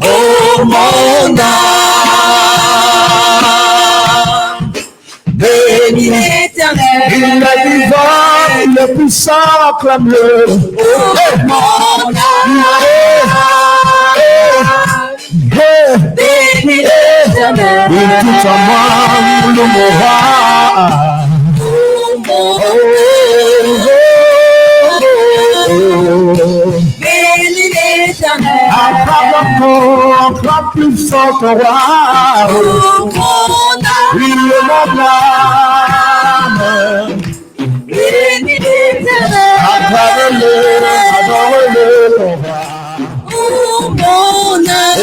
Oh mon âme, bénis l'Éternel. Il est vivant, il est puissant, acclame-le. Oh mon âme, bénis l'Éternel. Il tout en moi, le mourra. Oh mon bénis l'Éternel. Acclame plus fort que roi. Oh mon âme, il est mon âme. Bénis l'Éternel. Acclame-le, adore-le, mon roi. Oh mon âme,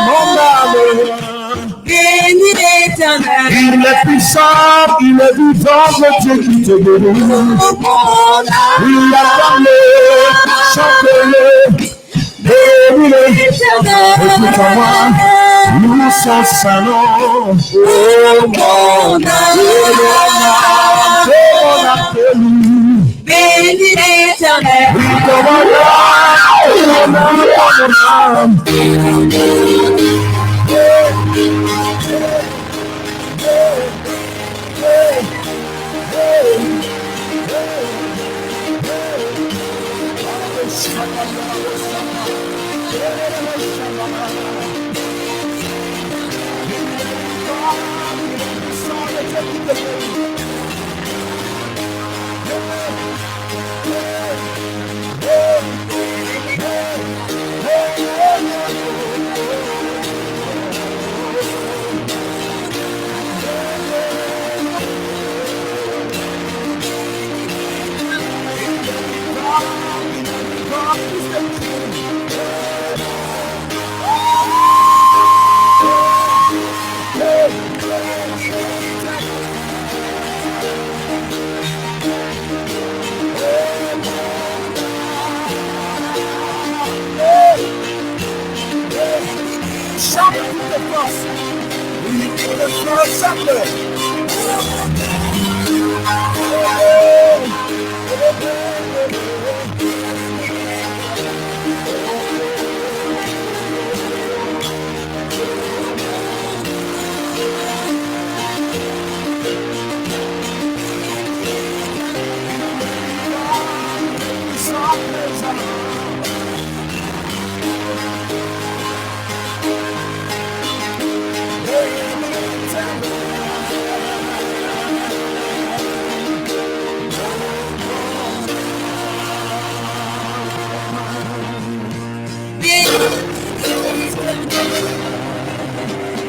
mon âme. Bénis l'Éternel. Il est puissant, il est vivant, le Dieu qui te guérit. Oh mon âme, il a parlé, chante-le. Bénis-le, écoute en moi, nous sommes saints. Oh mon âme, bénis l'Éternel.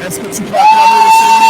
Est-ce que tu peux acclamer le Seigneur?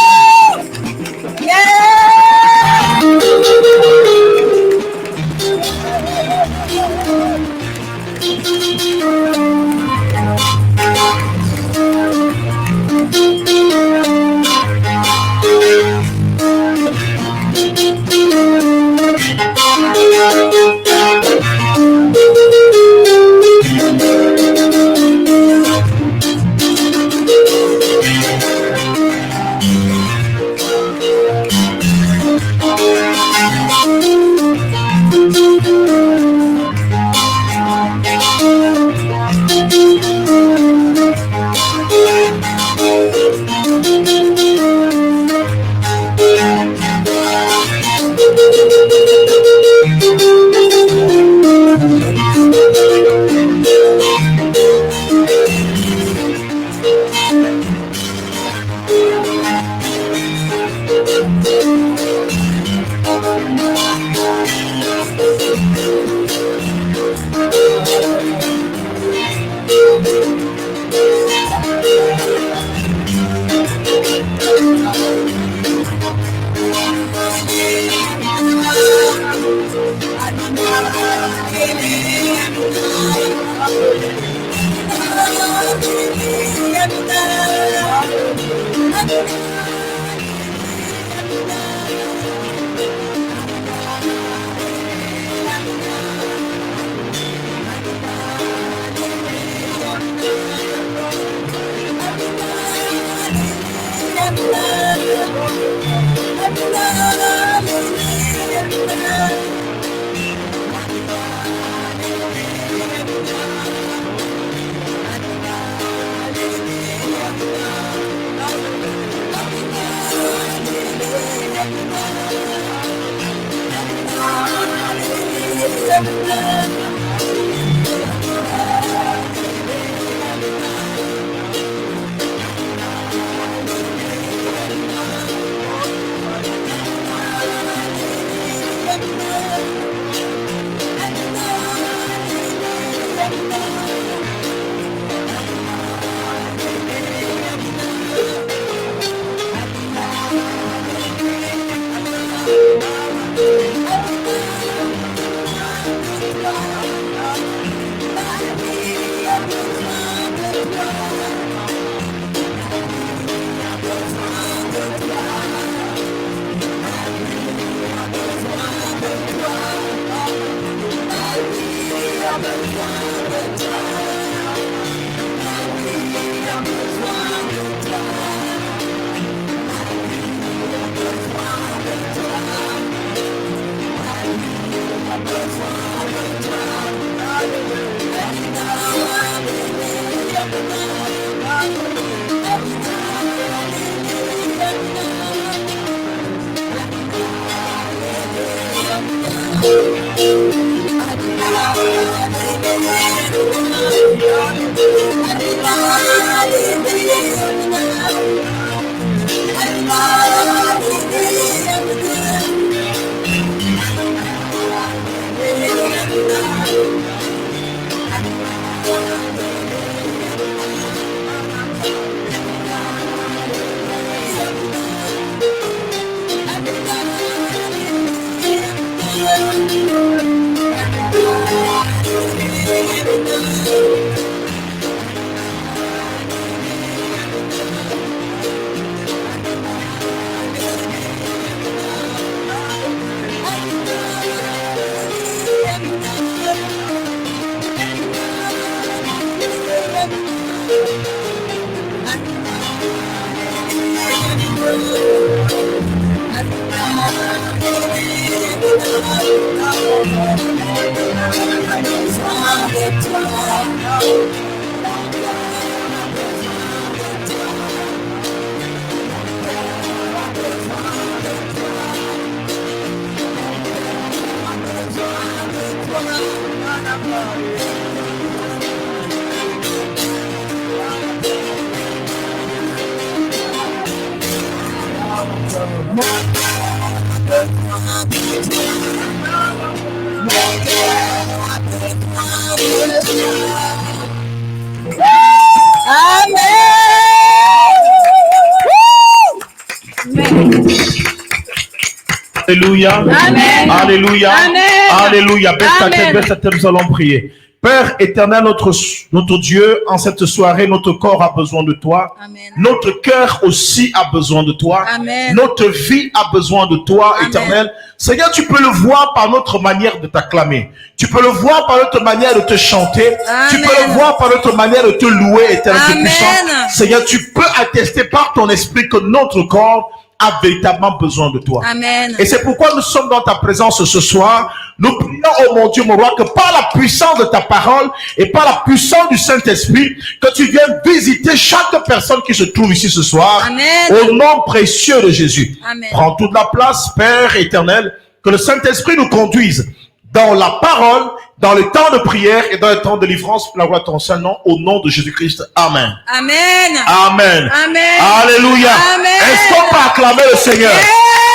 Alléluia. Amen. Alléluia. Amen. Alléluia. Baisse ta tête, baisse ta tête, nous allons prier. Père éternel, notre Dieu, en cette soirée, notre corps a besoin de toi. Amen. Notre cœur aussi a besoin de toi. Amen. Notre vie a besoin de toi, Amen. Éternel. Seigneur, tu peux le voir par notre manière de t'acclamer. Tu peux le voir par notre manière de te chanter. Amen. Tu peux le voir par notre manière de te louer, éternel Dieu puissant. Seigneur, tu peux attester par ton esprit que notre corps a véritablement besoin de toi. Amen. Et c'est pourquoi nous sommes dans ta présence ce soir. Nous prions, oh mon Dieu, mon roi, que par la puissance de ta parole et par la puissance du Saint-Esprit, que tu viennes visiter chaque personne qui se trouve ici ce soir. Amen. Au nom précieux de Jésus. Amen. Prends toute la place, Père éternel, que le Saint-Esprit nous conduise dans la parole, dans le temps de prière et dans le temps de délivrance pour la gloire de ton Saint-Nom, au nom de Jésus-Christ. Amen. Amen. Amen. Amen. Alléluia. Amen. Est-ce qu'on peut acclamer le Seigneur? Yes.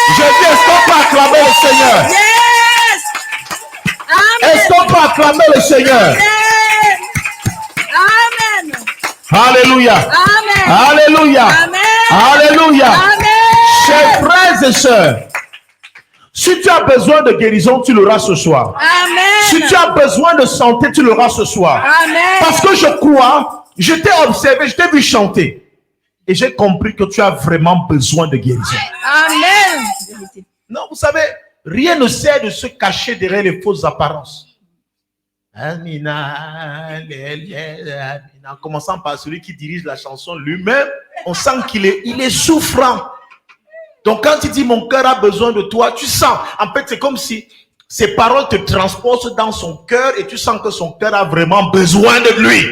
Je dis, est-ce qu'on peut acclamer le Seigneur? Yes. Amen. Est-ce qu'on peut acclamer le Seigneur? Yes. Amen. Alléluia. Amen. Alléluia. Amen. Alléluia. Amen. Chers frères et sœurs, si tu as besoin de guérison, tu l'auras ce soir. Amen. Si tu as besoin de santé, tu l'auras ce soir. Amen. Parce que je crois, je t'ai observé, je t'ai vu chanter. Et j'ai compris que tu as vraiment besoin de guérison. Amen. Non, vous savez, rien ne sert de se cacher derrière les fausses apparences. Amina, en commençant par celui qui dirige la chanson lui-même, on sent qu'il est souffrant. Donc quand il dit mon cœur a besoin de toi, tu sens, en fait c'est comme si ces paroles te transportent dans son cœur et tu sens que son cœur a vraiment besoin de lui.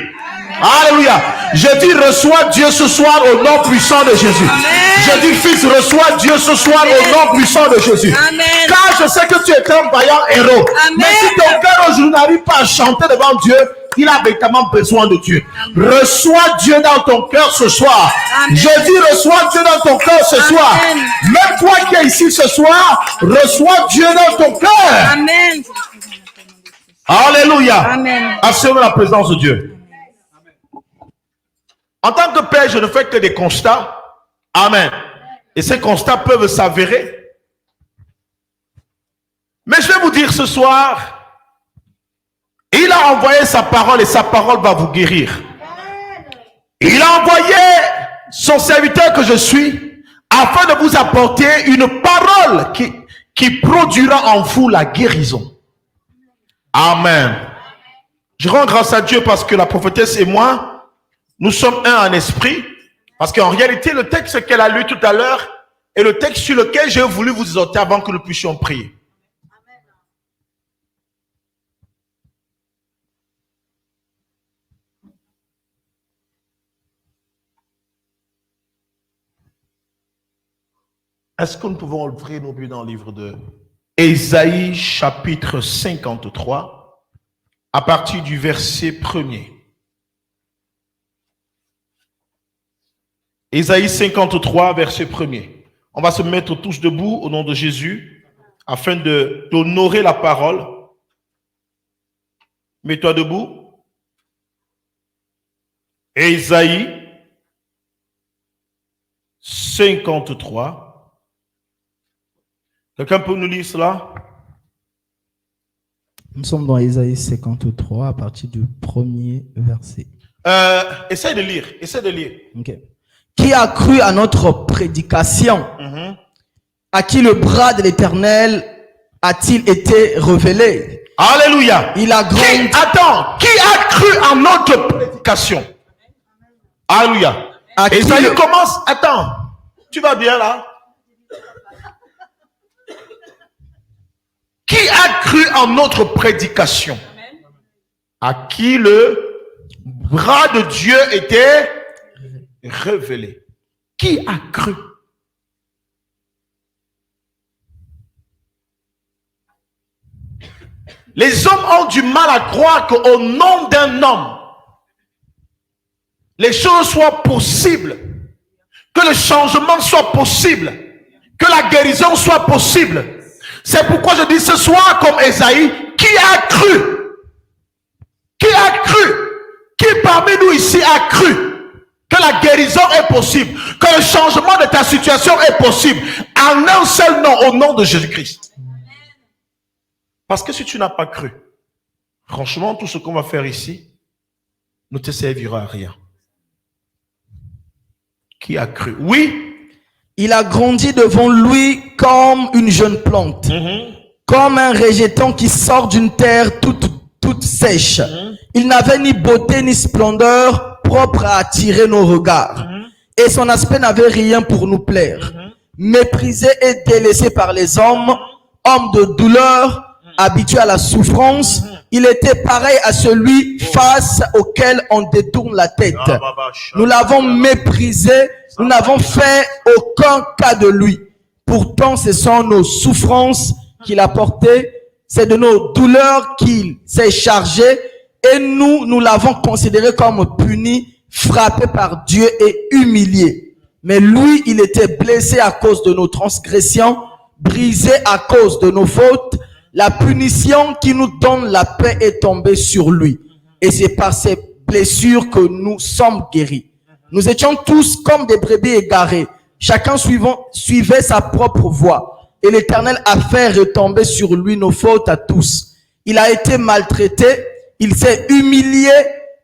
Alléluia. Je dis reçois Dieu ce soir au nom puissant de Jésus. Amen. Je dis fils, reçois Dieu ce soir au nom puissant de Jésus. Amen. Car je sais que tu es un vaillant héros. Amen. Mais si ton cœur aujourd'hui n'arrive pas à chanter devant Dieu, il a véritablement besoin de Dieu. Amen. Reçois Dieu dans ton cœur ce soir. Amen. Je dis reçois Dieu dans ton cœur ce soir. Même toi qui es ici ce soir, reçois Dieu dans ton cœur. Amen. Alléluia. Amen. Assure la présence de Dieu. En tant que père, je ne fais que des constats. Amen. Et ces constats peuvent s'avérer. Mais je vais vous dire ce soir, il a envoyé sa parole et sa parole va vous guérir. Il a envoyé son serviteur que je suis afin de vous apporter une parole qui produira en vous la guérison. Amen. Je rends grâce à Dieu parce que la prophétesse et moi, nous sommes un en esprit, parce qu'en réalité, le texte qu'elle a lu tout à l'heure est le texte sur lequel j'ai voulu vous exhorter avant que nous puissions prier. Est-ce que nous pouvons ouvrir nos Bibles dans le livre de Ésaïe, chapitre 53, à partir du verset 1er. Ésaïe 53, verset 1er. On va se mettre tous debout au nom de Jésus afin d'honorer la parole. Mets-toi debout. Ésaïe 53. Quelqu'un peut nous lire cela? Nous sommes dans Ésaïe 53 à partir du premier verset. Essaye de lire. Okay. Qui a cru à notre prédication? À qui le bras de l'Éternel a-t-il été révélé? Alléluia. Il a grandi. Qui a cru en notre prédication? Alléluia. Ésaïe commence. Attends, tu vas bien là? Qui a cru en notre prédication? À qui le bras de Dieu était révélé? Qui a cru? Les hommes ont du mal à croire qu'au nom d'un homme, les choses soient possibles, que le changement soit possible, que la guérison soit possible. C'est pourquoi je dis ce soir comme Ésaïe, qui a cru? Qui a cru? Qui parmi nous ici a cru que la guérison est possible, que le changement de ta situation est possible, en un seul nom, au nom de Jésus-Christ? Parce que si tu n'as pas cru, franchement, tout ce qu'on va faire ici ne te servira à rien. Qui a cru? Oui. Il a grandi devant lui comme une jeune plante, comme un végétal qui sort d'une terre toute sèche. Il n'avait ni beauté ni splendeur propre à attirer nos regards. Et son aspect n'avait rien pour nous plaire. Méprisé et délaissé par les hommes, homme de douleur, habitué à la souffrance, il était pareil à celui face auquel on détourne la tête. Nous l'avons méprisé, nous n'avons fait aucun cas de lui. Pourtant, ce sont nos souffrances qu'il a portées, c'est de nos douleurs qu'il s'est chargé, et nous l'avons considéré comme puni, frappé par Dieu et humilié. Mais lui, il était blessé à cause de nos transgressions, brisé à cause de nos fautes. La punition qui nous donne la paix est tombée sur lui. Et c'est par ces blessures que nous sommes guéris. Nous étions tous comme des brebis égarées. Chacun suivait sa propre voie. Et l'Éternel a fait retomber sur lui nos fautes à tous. Il a été maltraité, il s'est humilié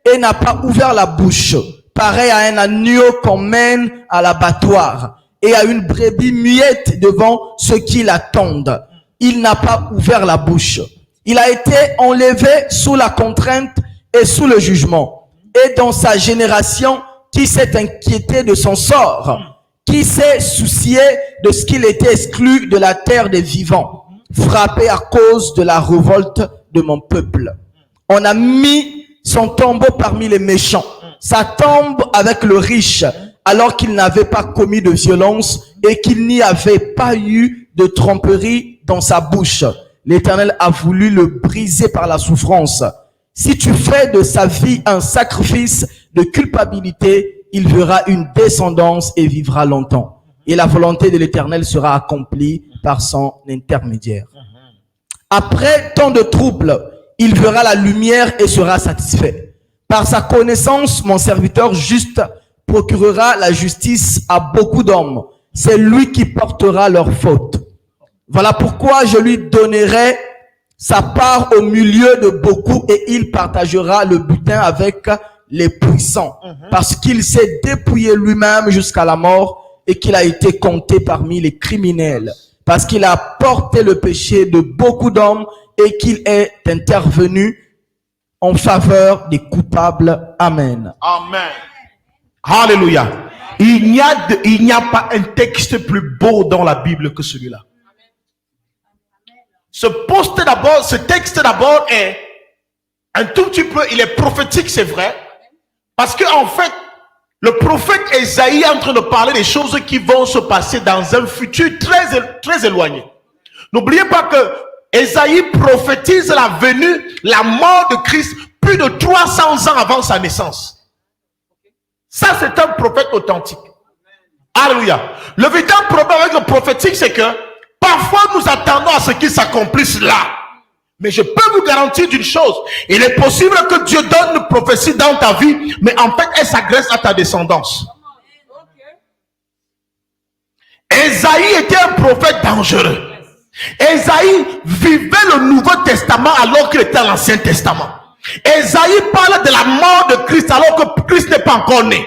et n'a pas ouvert la bouche. pareil à un agneau qu'on mène à l'abattoir, et à une brebis muette devant ceux qui l'attendent. Il n'a pas ouvert la bouche. Il a été enlevé sous la contrainte et sous le jugement. Et dans sa génération, qui s'est inquiété de son sort, qui s'est soucié de ce qu'il était exclu de la terre des vivants, frappé à cause de la révolte de mon peuple. On a mis son tombeau parmi les méchants, sa tombe avec le riche, alors qu'il n'avait pas commis de violence et qu'il n'y avait pas eu de tromperie dans sa bouche. L'Éternel a voulu le briser par la souffrance. Si tu fais de sa vie un sacrifice de culpabilité, il verra une descendance et vivra longtemps. Et la volonté de l'Éternel sera accomplie par son intermédiaire. Après tant de troubles, il verra la lumière et sera satisfait. Par sa connaissance, mon serviteur juste procurera la justice à beaucoup d'hommes. C'est lui qui portera leurs fautes. Voilà pourquoi je lui donnerai sa part au milieu de beaucoup et il partagera le butin avec les puissants. Parce qu'il s'est dépouillé lui-même jusqu'à la mort et qu'il a été compté parmi les criminels. Parce qu'il a porté le péché de beaucoup d'hommes et qu'il est intervenu en faveur des coupables. Amen. Amen. Alléluia. Il n'y a pas un texte plus beau dans la Bible que celui-là. Ce texte d'abord est un tout petit peu, il est prophétique, c'est vrai. Parce que en fait, le prophète Ésaïe est en train de parler des choses qui vont se passer dans un futur très éloigné. N'oubliez pas que Ésaïe prophétise la venue, la mort de Christ plus de 300 ans avant sa naissance. Ça, c'est un prophète authentique. Alléluia. Le véritable problème avec le prophétique, c'est que parfois nous attendons à ce qu'il s'accomplisse là. Mais je peux vous garantir d'une chose. Il est possible que Dieu donne une prophétie dans ta vie, mais en fait, elle s'agresse à ta descendance. Ésaïe était un prophète dangereux. Ésaïe vivait le Nouveau Testament alors qu'il était dans l'Ancien Testament. Ésaïe parle de la mort de Christ alors que Christ n'est pas encore né.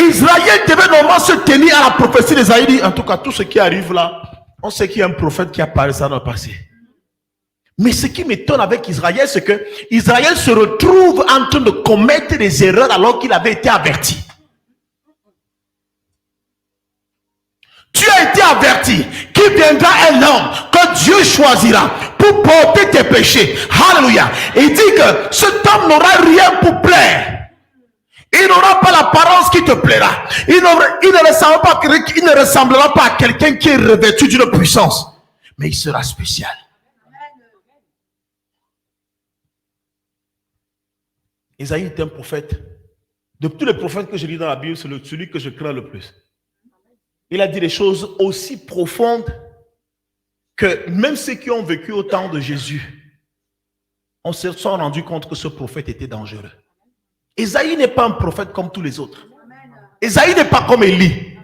Israël devait normalement se tenir à la prophétie d'Ésaïe. En tout cas, tout ce qui arrive là, on sait qu'il y a un prophète qui a parlé ça dans le passé. Mais ce qui m'étonne avec Israël, c'est que Israël se retrouve en train de commettre des erreurs alors qu'il avait été averti. Tu as été averti qu'il viendra un homme que Dieu choisira pour porter tes péchés. Alléluia. Il dit que cet homme n'aura rien pour plaire. Il n'aura pas l'apparence qui te plaira. Il ne ressemblera pas à quelqu'un qui est revêtu d'une puissance. Mais il sera spécial. Isaïe est un prophète. De tous les prophètes que je lis dans la Bible, c'est celui que je crains le plus. Il a dit des choses aussi profondes que même ceux qui ont vécu au temps de Jésus, on se sont rendu compte que ce prophète était dangereux. Ésaïe n'est pas un prophète comme tous les autres. Ésaïe n'est pas comme Élie.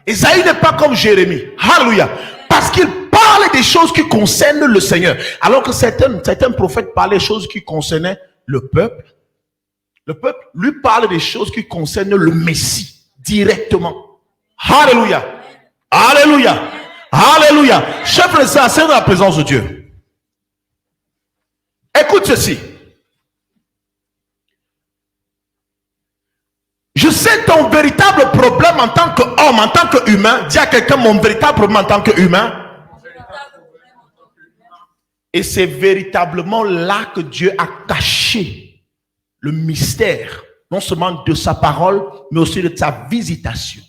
Ésaïe n'est pas comme Jérémie. Alléluia. Parce qu'il parle des choses qui concernent le Seigneur. Alors que certains prophètes parlaient des choses qui concernaient le peuple. Le peuple lui parle des choses qui concernent le Messie directement. Alléluia. Alléluia. Alléluia. Chef frère, c'est dans la présence de Dieu. Écoute ceci. Je sais ton véritable problème en tant qu'homme, en tant qu'humain. Dis à quelqu'un mon véritable problème en tant qu'humain. Et c'est véritablement là que Dieu a caché le mystère, non seulement de sa parole, mais aussi de sa visitation.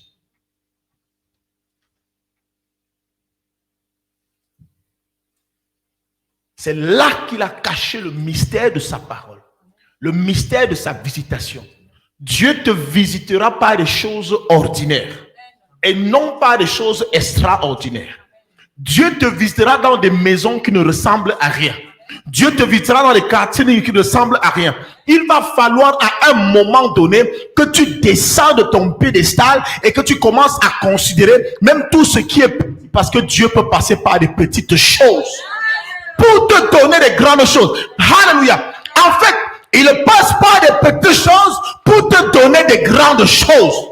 C'est là qu'il a caché le mystère de sa parole, le mystère de sa visitation. Dieu te visitera par des choses ordinaires et non pas des choses extraordinaires. Dieu te visitera dans des maisons qui ne ressemblent à rien. Dieu te visitera dans les quartiers qui ne ressemblent à rien. Il va falloir à un moment donné que tu descends de ton piédestal et que tu commences à considérer même tout ce qui est petit, parce que Dieu peut passer par des petites choses pour te donner des grandes choses. Alléluia. En fait, Il ne passe pas des petites choses pour te donner des grandes choses.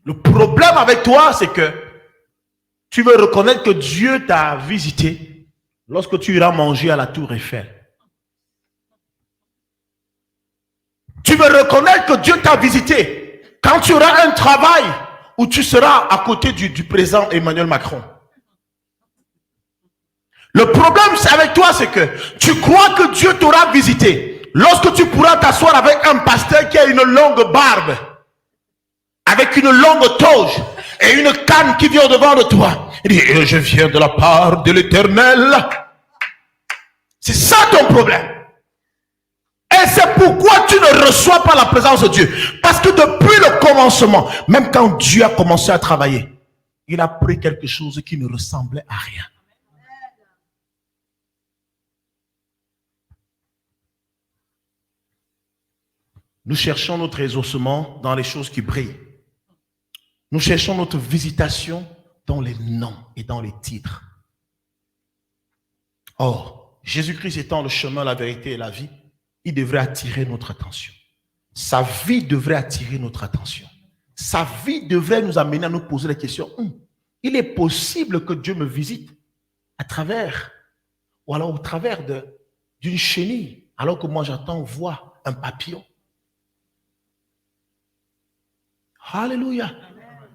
Le problème avec toi, c'est que tu veux reconnaître que Dieu t'a visité lorsque tu iras manger à la Tour Eiffel. Tu veux reconnaître que Dieu t'a visité quand tu auras un travail où tu seras à côté du président Emmanuel Macron. Le problème avec toi, c'est que tu crois que Dieu t'aura visité lorsque tu pourras t'asseoir avec un pasteur qui a une longue barbe, avec une longue toge et une canne qui vient devant de toi. Il dit, je viens de la part de l'Éternel. C'est ça ton problème. Et c'est pourquoi tu ne reçois pas la présence de Dieu. Parce que depuis le commencement, même quand Dieu a commencé à travailler, il a pris quelque chose qui ne ressemblait à rien. Nous cherchons notre exaucement dans les choses qui brillent. Nous cherchons notre visitation dans les noms et dans les titres. Or, Jésus-Christ étant le chemin, la vérité et la vie, il devrait attirer notre attention. Sa vie devrait attirer notre attention. Sa vie devrait nous amener à nous poser la question, il est possible que Dieu me visite à travers, ou alors au travers d'une chenille, alors que moi j'attends voir un papillon. Alléluia.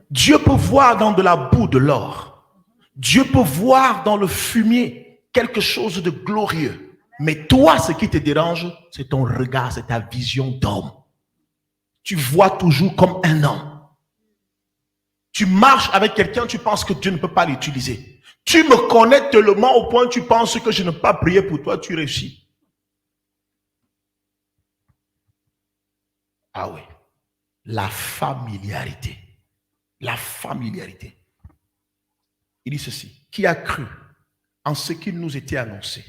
Dieu peut voir dans de la boue de l'or. Dieu peut voir dans le fumier quelque chose de glorieux. Mais toi, ce qui te dérange, c'est ton regard, c'est ta vision d'homme. Tu vois toujours comme un homme. Tu marches avec quelqu'un, tu penses que Dieu ne peut pas l'utiliser. Tu me connais tellement au point où tu penses que je ne peux pas prier pour toi, tu réussis. Ah oui. La familiarité. La familiarité. Il dit ceci. Qui a cru en ce qui nous était annoncé?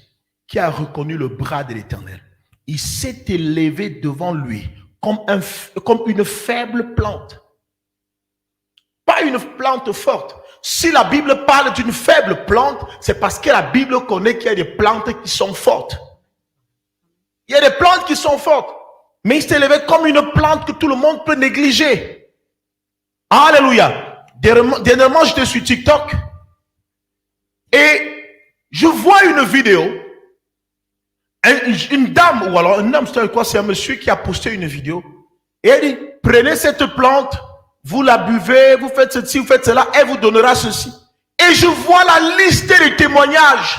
Qui a reconnu le bras de l'Éternel? Il s'est élevé devant lui comme une faible plante. Pas une plante forte. Si la Bible parle d'une faible plante, c'est parce que la Bible connaît qu'il y a des plantes qui sont fortes. Il y a des plantes qui sont fortes. Mais il s'est élevé comme une plante que tout le monde peut négliger. Alléluia. Dernièrement, j'étais sur TikTok et je vois une vidéo. Une dame, ou alors un homme, c'est un monsieur qui a posté une vidéo. Et elle dit, prenez cette plante, vous la buvez, vous faites ceci, vous faites cela, elle vous donnera ceci. Et je vois la liste des témoignages.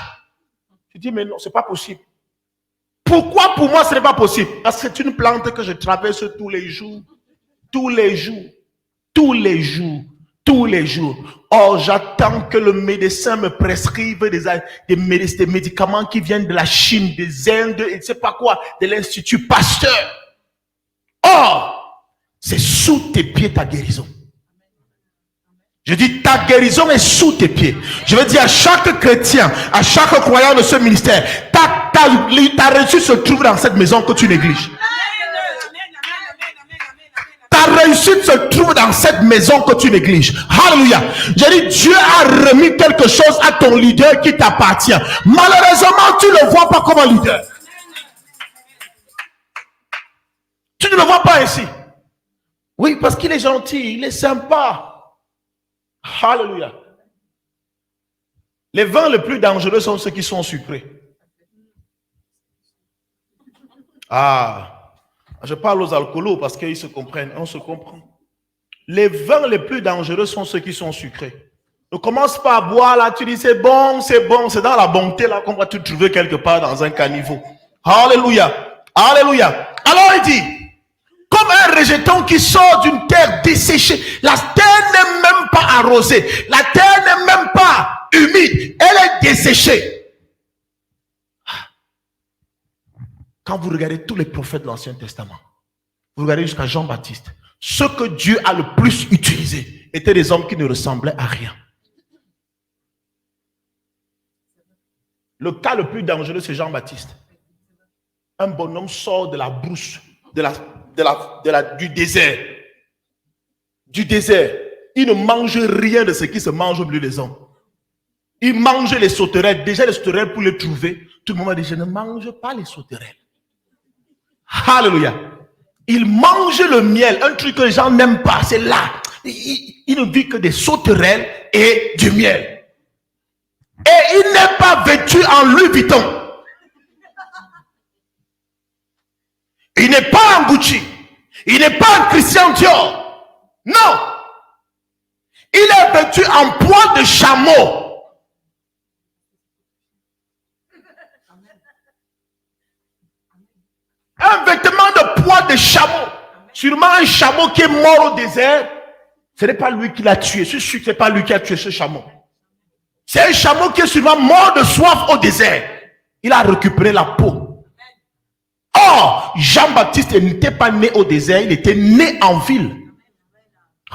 Je dis, mais non, c'est pas possible. Pourquoi pour moi ce n'est pas possible? Parce que c'est une plante que je traverse tous les jours. Tous les jours. Tous les jours. Tous les jours. Or, j'attends que le médecin me prescrive des médicaments qui viennent de la Chine, des Indes, et je ne sais pas quoi, de l'Institut Pasteur. Or, c'est sous tes pieds ta guérison. Je dis, ta guérison est sous tes pieds. Je veux dire à chaque chrétien, à chaque croyant de ce ministère, ta réussite se trouve dans cette maison que tu négliges. Ta réussite se trouve dans cette maison que tu négliges. Alléluia. Je dis, Dieu a remis quelque chose à ton leader qui t'appartient. Malheureusement, tu ne le vois pas comme un leader. Tu ne le vois pas ici. Oui, parce qu'il est gentil, il est sympa. Alléluia. Les vins les plus dangereux sont ceux qui sont sucrés. Ah, je parle aux alcoolos parce qu'ils se comprennent, on se comprend. Les vins les plus dangereux sont ceux qui sont sucrés. Ne commence pas à boire là, tu dis c'est bon, c'est dans la bonté là qu'on va te trouver quelque part dans un caniveau. Alléluia, alléluia. Alors il dit, comme un rejeton qui sort d'une terre desséchée, la terre n'est même pas arrosée, la terre n'est même pas humide, elle est desséchée. Quand vous regardez tous les prophètes de l'Ancien Testament, vous regardez jusqu'à Jean-Baptiste, ceux que Dieu a le plus utilisé étaient des hommes qui ne ressemblaient à rien. Le cas le plus dangereux, c'est Jean-Baptiste. Un bonhomme sort de la brousse, du désert. Du désert. Il ne mange rien de ce qui se mange au milieu des hommes. Il mangeait les sauterelles. Déjà, les sauterelles, pour les trouver, tout le monde dit, je ne mange pas les sauterelles. Alléluia. Il mange le miel, un truc que les gens n'aiment pas. C'est là. Il ne vit que des sauterelles et du miel. Et il n'est pas vêtu en Louis Vuitton. Il n'est pas en Gucci. Il n'est pas en Christian Dior. Non. Il est vêtu en poil de chameau. Un vêtement de poil de chameau. Sûrement un chameau qui est mort au désert. Ce n'est pas lui qui l'a tué. Je suis sûr que ce n'est pas lui qui a tué ce chameau. C'est un chameau qui est sûrement mort de soif au désert. Il a récupéré la peau. Or, Jean-Baptiste n'était pas né au désert. Il était né en ville.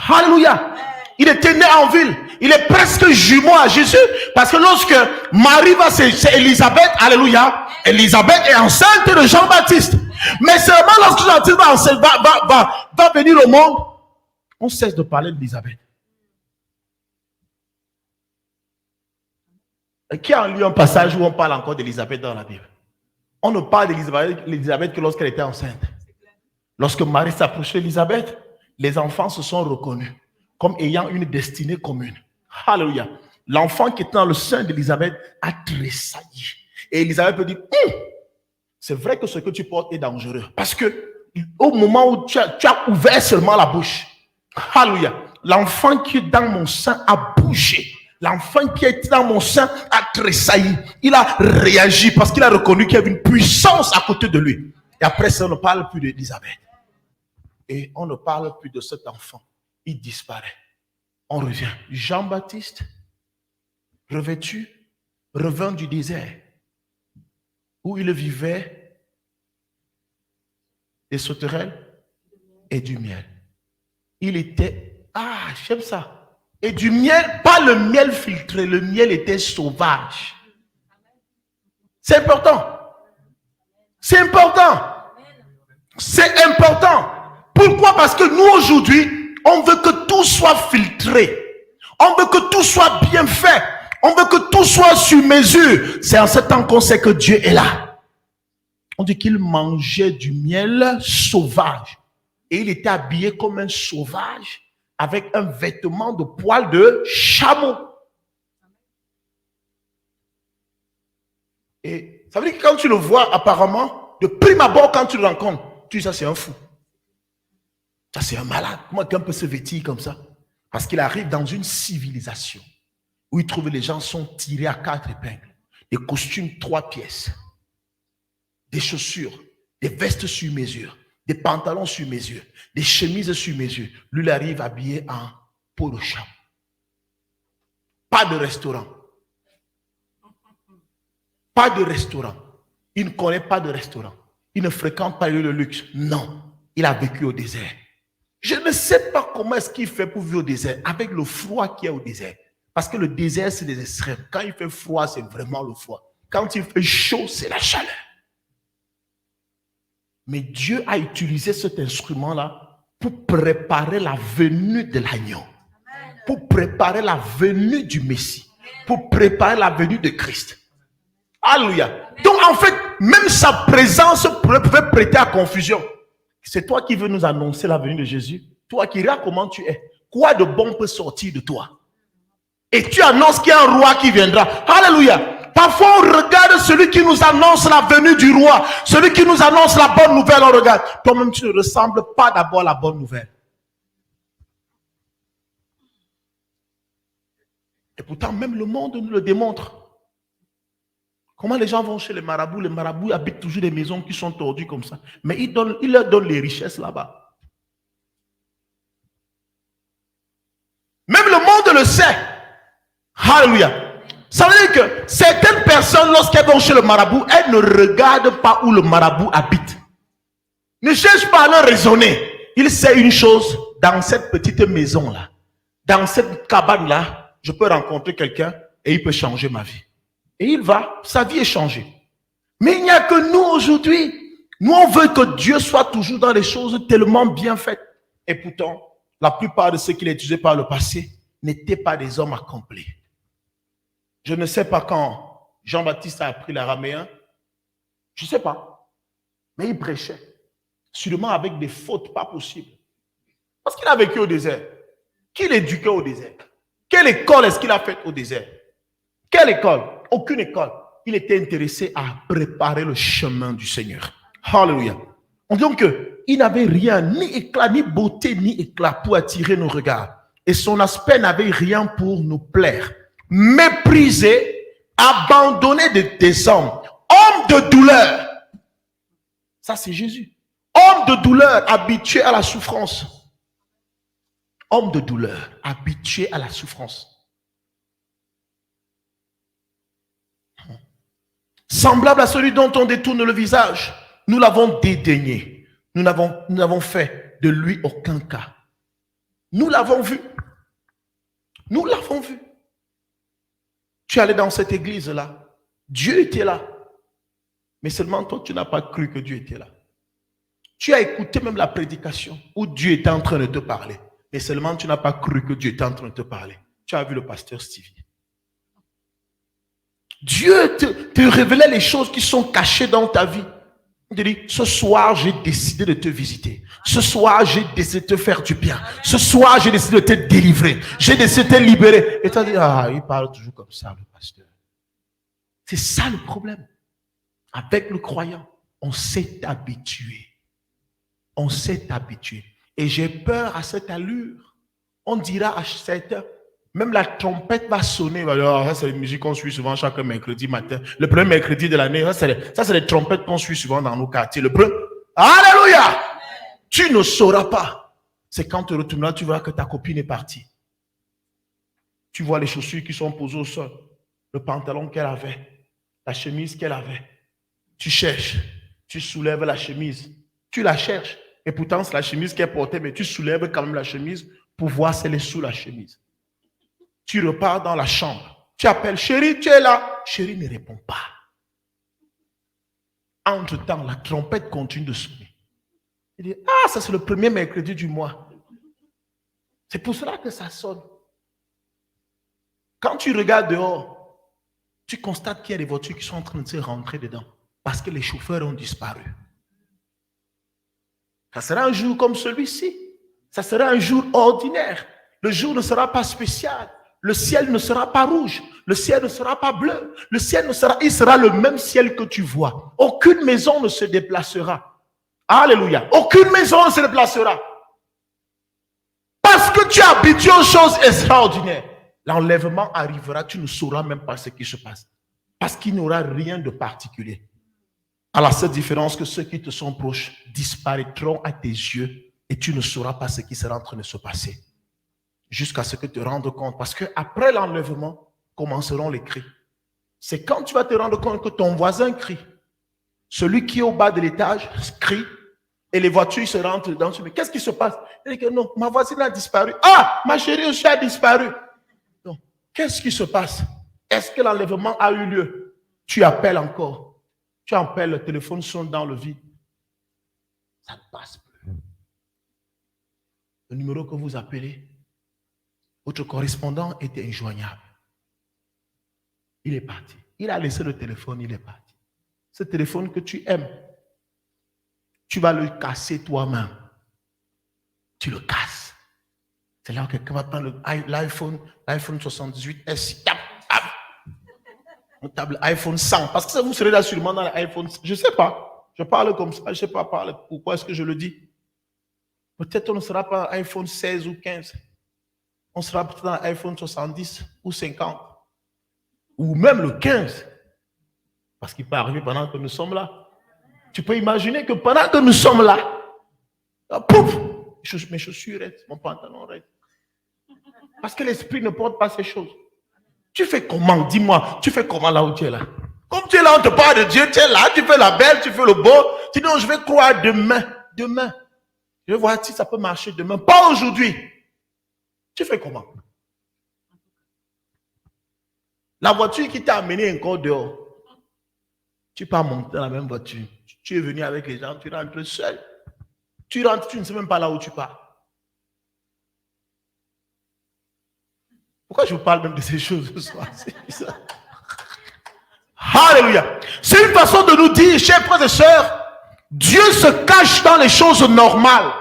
Alléluia. Il était né en ville. Il est presque jumeau à Jésus. Parce que lorsque Marie va, c'est Élisabeth. Alléluia. Élisabeth est enceinte de Jean-Baptiste. Mais seulement lorsque Jean-Baptiste va venir au monde, on cesse de parler d'Élisabeth. Qui a lu un passage où on parle encore d'Élisabeth dans la Bible? On ne parle d'Élisabeth que lorsqu'elle était enceinte. Lorsque Marie s'approchait d'Élisabeth, les enfants se sont reconnus comme ayant une destinée commune. Alléluia. L'enfant qui était dans le sein d'Élisabeth a tressailli. Et Élisabeth peut dire, c'est vrai que ce que tu portes est dangereux. Parce que au moment où tu as ouvert seulement la bouche, alléluia, l'enfant qui est dans mon sein a bougé. L'enfant qui est dans mon sein a tressailli. Il a réagi parce qu'il a reconnu qu'il y avait une puissance à côté de lui. Et après ça, on ne parle plus d'Élisabeth. Et on ne parle plus de cet enfant. Il disparaît. On revient. Jean-Baptiste, revêtu, revint du désert où il vivait des sauterelles et du miel. Il était, j'aime ça. Et du miel, pas le miel filtré, le miel était sauvage. C'est important. C'est important. C'est important. Pourquoi? Parce que nous aujourd'hui, on veut que tout soit filtré. On veut que tout soit bien fait. On veut que tout soit sur mesure. C'est en ce temps qu'on sait que Dieu est là. On dit qu'il mangeait du miel sauvage. Et il était habillé comme un sauvage avec un vêtement de poil de chameau. Et ça veut dire que quand tu le vois apparemment, de prime abord quand tu le rencontres, tu dis ça c'est un fou. Ça c'est un malade. Comment quelqu'un peut se vêtir comme ça? Parce qu'il arrive dans une civilisation où il trouve les gens sont tirés à 4 épingles. Des costumes 3 pièces. Des chaussures, des vestes sur mesure, des pantalons sur mesure, des chemises sur mesure. Lui, il arrive habillé en peau de chameau. Pas de restaurant. Pas de restaurant. Il ne connaît pas de restaurant. Il ne fréquente pas les lieux de luxe. Non, il a vécu au désert. Je ne sais pas comment est-ce qu'il fait pour vivre au désert, avec le froid qu'il y a au désert. Parce que le désert, c'est des extrêmes. Quand il fait froid, c'est vraiment le froid. Quand il fait chaud, c'est la chaleur. Mais Dieu a utilisé cet instrument-là pour préparer la venue de l'agneau. Pour préparer la venue du Messie. Pour préparer la venue de Christ. Alléluia. Donc en fait, même sa présence pouvait prêter à confusion. C'est toi qui veux nous annoncer la venue de Jésus. Toi qui regardes comment tu es. Quoi de bon peut sortir de toi? Et tu annonces qu'il y a un roi qui viendra. Alléluia. Parfois, on regarde celui qui nous annonce la venue du roi. Celui qui nous annonce la bonne nouvelle, on regarde. Toi-même, tu ne ressembles pas d'abord à la bonne nouvelle. Et pourtant, même le monde nous le démontre. Comment les gens vont chez les marabouts habitent toujours des maisons qui sont tordues comme ça. Mais ils leur donnent les richesses là-bas. Même le monde le sait. Alléluia. Ça veut dire que certaines personnes, lorsqu'elles vont chez le marabout, elles ne regardent pas où le marabout habite. Ne cherche pas à leur raisonner. Il sait une chose, dans cette petite maison-là, dans cette cabane-là, je peux rencontrer quelqu'un et il peut changer ma vie. Et il va, sa vie est changée. Mais il n'y a que nous aujourd'hui. Nous, on veut que Dieu soit toujours dans les choses tellement bien faites. Et pourtant, la plupart de ceux qu'il a utilisés par le passé n'étaient pas des hommes accomplis. Je ne sais pas quand Jean-Baptiste a appris l'araméen. Je ne sais pas. Mais il prêchait. Sûrement avec des fautes pas possibles. Parce qu'il a vécu au désert. Qui l'éduquait au désert? Quelle école est-ce qu'il a faite au désert? Quelle école? Aucune école. Il était intéressé à préparer le chemin du Seigneur. Alléluia. Donc, il n'avait rien, ni éclat, ni beauté, ni éclat pour attirer nos regards. Et son aspect n'avait rien pour nous plaire. Méprisé, abandonné des hommes, homme de douleur. Ça, c'est Jésus. Homme de douleur, habitué à la souffrance. Homme de douleur, habitué à la souffrance. Semblable à celui dont on détourne le visage. Nous l'avons dédaigné. Nous n'avons fait de lui aucun cas. Nous l'avons vu. Nous l'avons vu. Tu es allé dans cette église-là. Dieu était là. Mais seulement toi, tu n'as pas cru que Dieu était là. Tu as écouté même la prédication où Dieu était en train de te parler. Mais seulement tu n'as pas cru que Dieu était en train de te parler. Tu as vu le pasteur Stevie. Dieu te révélait les choses qui sont cachées dans ta vie. Il te dit, ce soir, j'ai décidé de te visiter. Ce soir, j'ai décidé de te faire du bien. Ce soir, j'ai décidé de te délivrer. J'ai décidé de te libérer. Et tu as dit, ah, il parle toujours comme ça, le pasteur. C'est ça le problème. Avec le croyant, on s'est habitué. On s'est habitué. Et j'ai peur à cette allure. On dira à certains, même la trompette va sonner. Alors, ça, c'est la musique qu'on suit souvent chaque mercredi matin. Le premier mercredi de l'année, ça, c'est les trompettes qu'on suit souvent dans nos quartiers. Le premier. Alléluia! Tu ne sauras pas. C'est quand tu retourneras, tu verras que ta copine est partie. Tu vois les chaussures qui sont posées au sol, le pantalon qu'elle avait, la chemise qu'elle avait. Tu cherches, tu soulèves la chemise, tu la cherches. Et pourtant, c'est la chemise qu'elle portait, mais tu soulèves quand même la chemise pour voir si elle est sous la chemise. Tu repars dans la chambre. Tu appelles, chérie, tu es là. Chérie ne répond pas. Entre-temps, la trompette continue de sonner. Il dit, ah, ça c'est le premier mercredi du mois. C'est pour cela que ça sonne. Quand tu regardes dehors, tu constates qu'il y a des voitures qui sont en train de se rentrer dedans parce que les chauffeurs ont disparu. Ça sera un jour comme celui-ci. Ça sera un jour ordinaire. Le jour ne sera pas spécial. Le ciel ne sera pas rouge. Le ciel ne sera pas bleu. Le ciel il sera le même ciel que tu vois. Aucune maison ne se déplacera. Alléluia. Aucune maison ne se déplacera. Parce que tu es habitué aux choses extraordinaires. L'enlèvement arrivera, tu ne sauras même pas ce qui se passe. Parce qu'il n'y aura rien de particulier. À la seule différence que ceux qui te sont proches disparaîtront à tes yeux et tu ne sauras pas ce qui sera en train de se passer. Jusqu'à ce que tu te rendes compte. Parce qu'après l'enlèvement, commenceront les cris. C'est quand tu vas te rendre compte que ton voisin crie. Celui qui est au bas de l'étage crie. Et les voitures se rentrent dedans. Mais qu'est-ce qui se passe? Il dit que non, ma voisine a disparu. Ah, ma chérie aussi a disparu. Donc, qu'est-ce qui se passe? Est-ce que l'enlèvement a eu lieu? Tu appelles encore. Tu appelles, le téléphone sonne dans le vide. Ça ne passe plus. Le numéro que vous appelez, votre correspondant était injoignable. Il est parti. Il a laissé le téléphone, il est parti. Ce téléphone que tu aimes, tu vas le casser toi-même. Tu le casses. C'est là que quelqu'un va prendre l'iPhone 78S. Un table iPhone 100. Parce que vous serez là sûrement dans l'iPhone. Je ne sais pas. Je parle comme ça. Je ne sais pas parler. Pourquoi est-ce que je le dis? Peut-être on ne sera pas iPhone 16 ou 15. On sera peut-être dans l'iPhone 70 ou 50. Ou même le 15. Parce qu'il peut arriver pendant que nous sommes là. Tu peux imaginer que pendant que nous sommes là, pouf, mes chaussures restent, mon pantalon reste. Parce que l'esprit ne porte pas ces choses. Tu fais comment? Dis-moi, tu fais comment là où tu es là? Comme tu es là, on te parle de Dieu, tu es là, tu fais la belle, tu fais le beau. Tu dis non, je vais croire demain. Demain. Je vais voir si ça peut marcher demain. Pas aujourd'hui. Tu fais comment? La voiture qui t'a amené encore dehors. Tu peux monter dans la même voiture. Tu es venu avec les gens, tu rentres seul. Tu rentres, tu ne sais même pas là où tu pars. Pourquoi je vous parle même de ces choses ce soir? C'est bizarre. Alléluia. C'est une façon de nous dire, chers frères et sœurs, Dieu se cache dans les choses normales.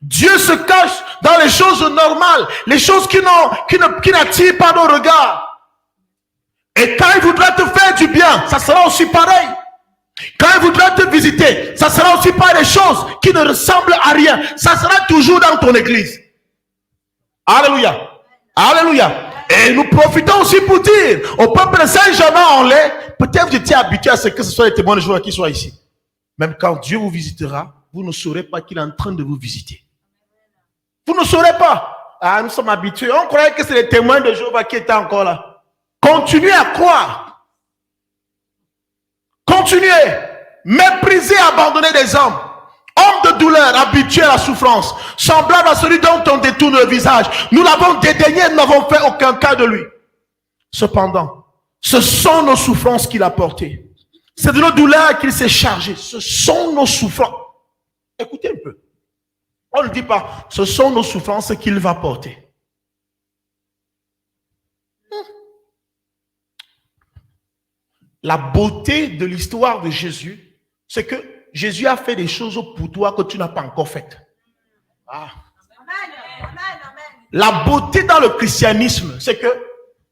Dieu se cache dans les choses normales, les choses qui n'attirent pas nos regards. Et quand il voudra te faire du bien, ça sera aussi pareil. Quand il voudra te visiter, ça sera aussi pas des choses qui ne ressemblent à rien. Ça sera toujours dans ton église. Alléluia. Alléluia. Et nous profitons aussi pour dire au peuple de Saint-Germain-en-Laye, peut-être vous étiez habitué à ce que ce soit les témoins de Jéhovah qui soient ici. Même quand Dieu vous visitera, vous ne saurez pas qu'il est en train de vous visiter. Vous ne saurez pas. Ah, nous sommes habitués. On croyait que c'est les témoins de Jéhovah qui étaient encore là. Continuez à croire. Continuez. Méprisez, abandonnez des hommes. Hommes de douleur, habitués à la souffrance, semblables à celui dont on détourne le visage. Nous l'avons dédaigné, nous n'avons fait aucun cas de lui. Cependant, ce sont nos souffrances qu'il a portées. C'est de nos douleurs qu'il s'est chargé. Ce sont nos souffrances. Écoutez un peu. On ne dit pas, ce sont nos souffrances qu'il va porter. La beauté de l'histoire de Jésus, c'est que Jésus a fait des choses pour toi que tu n'as pas encore faites. Ah. La beauté dans le christianisme, c'est que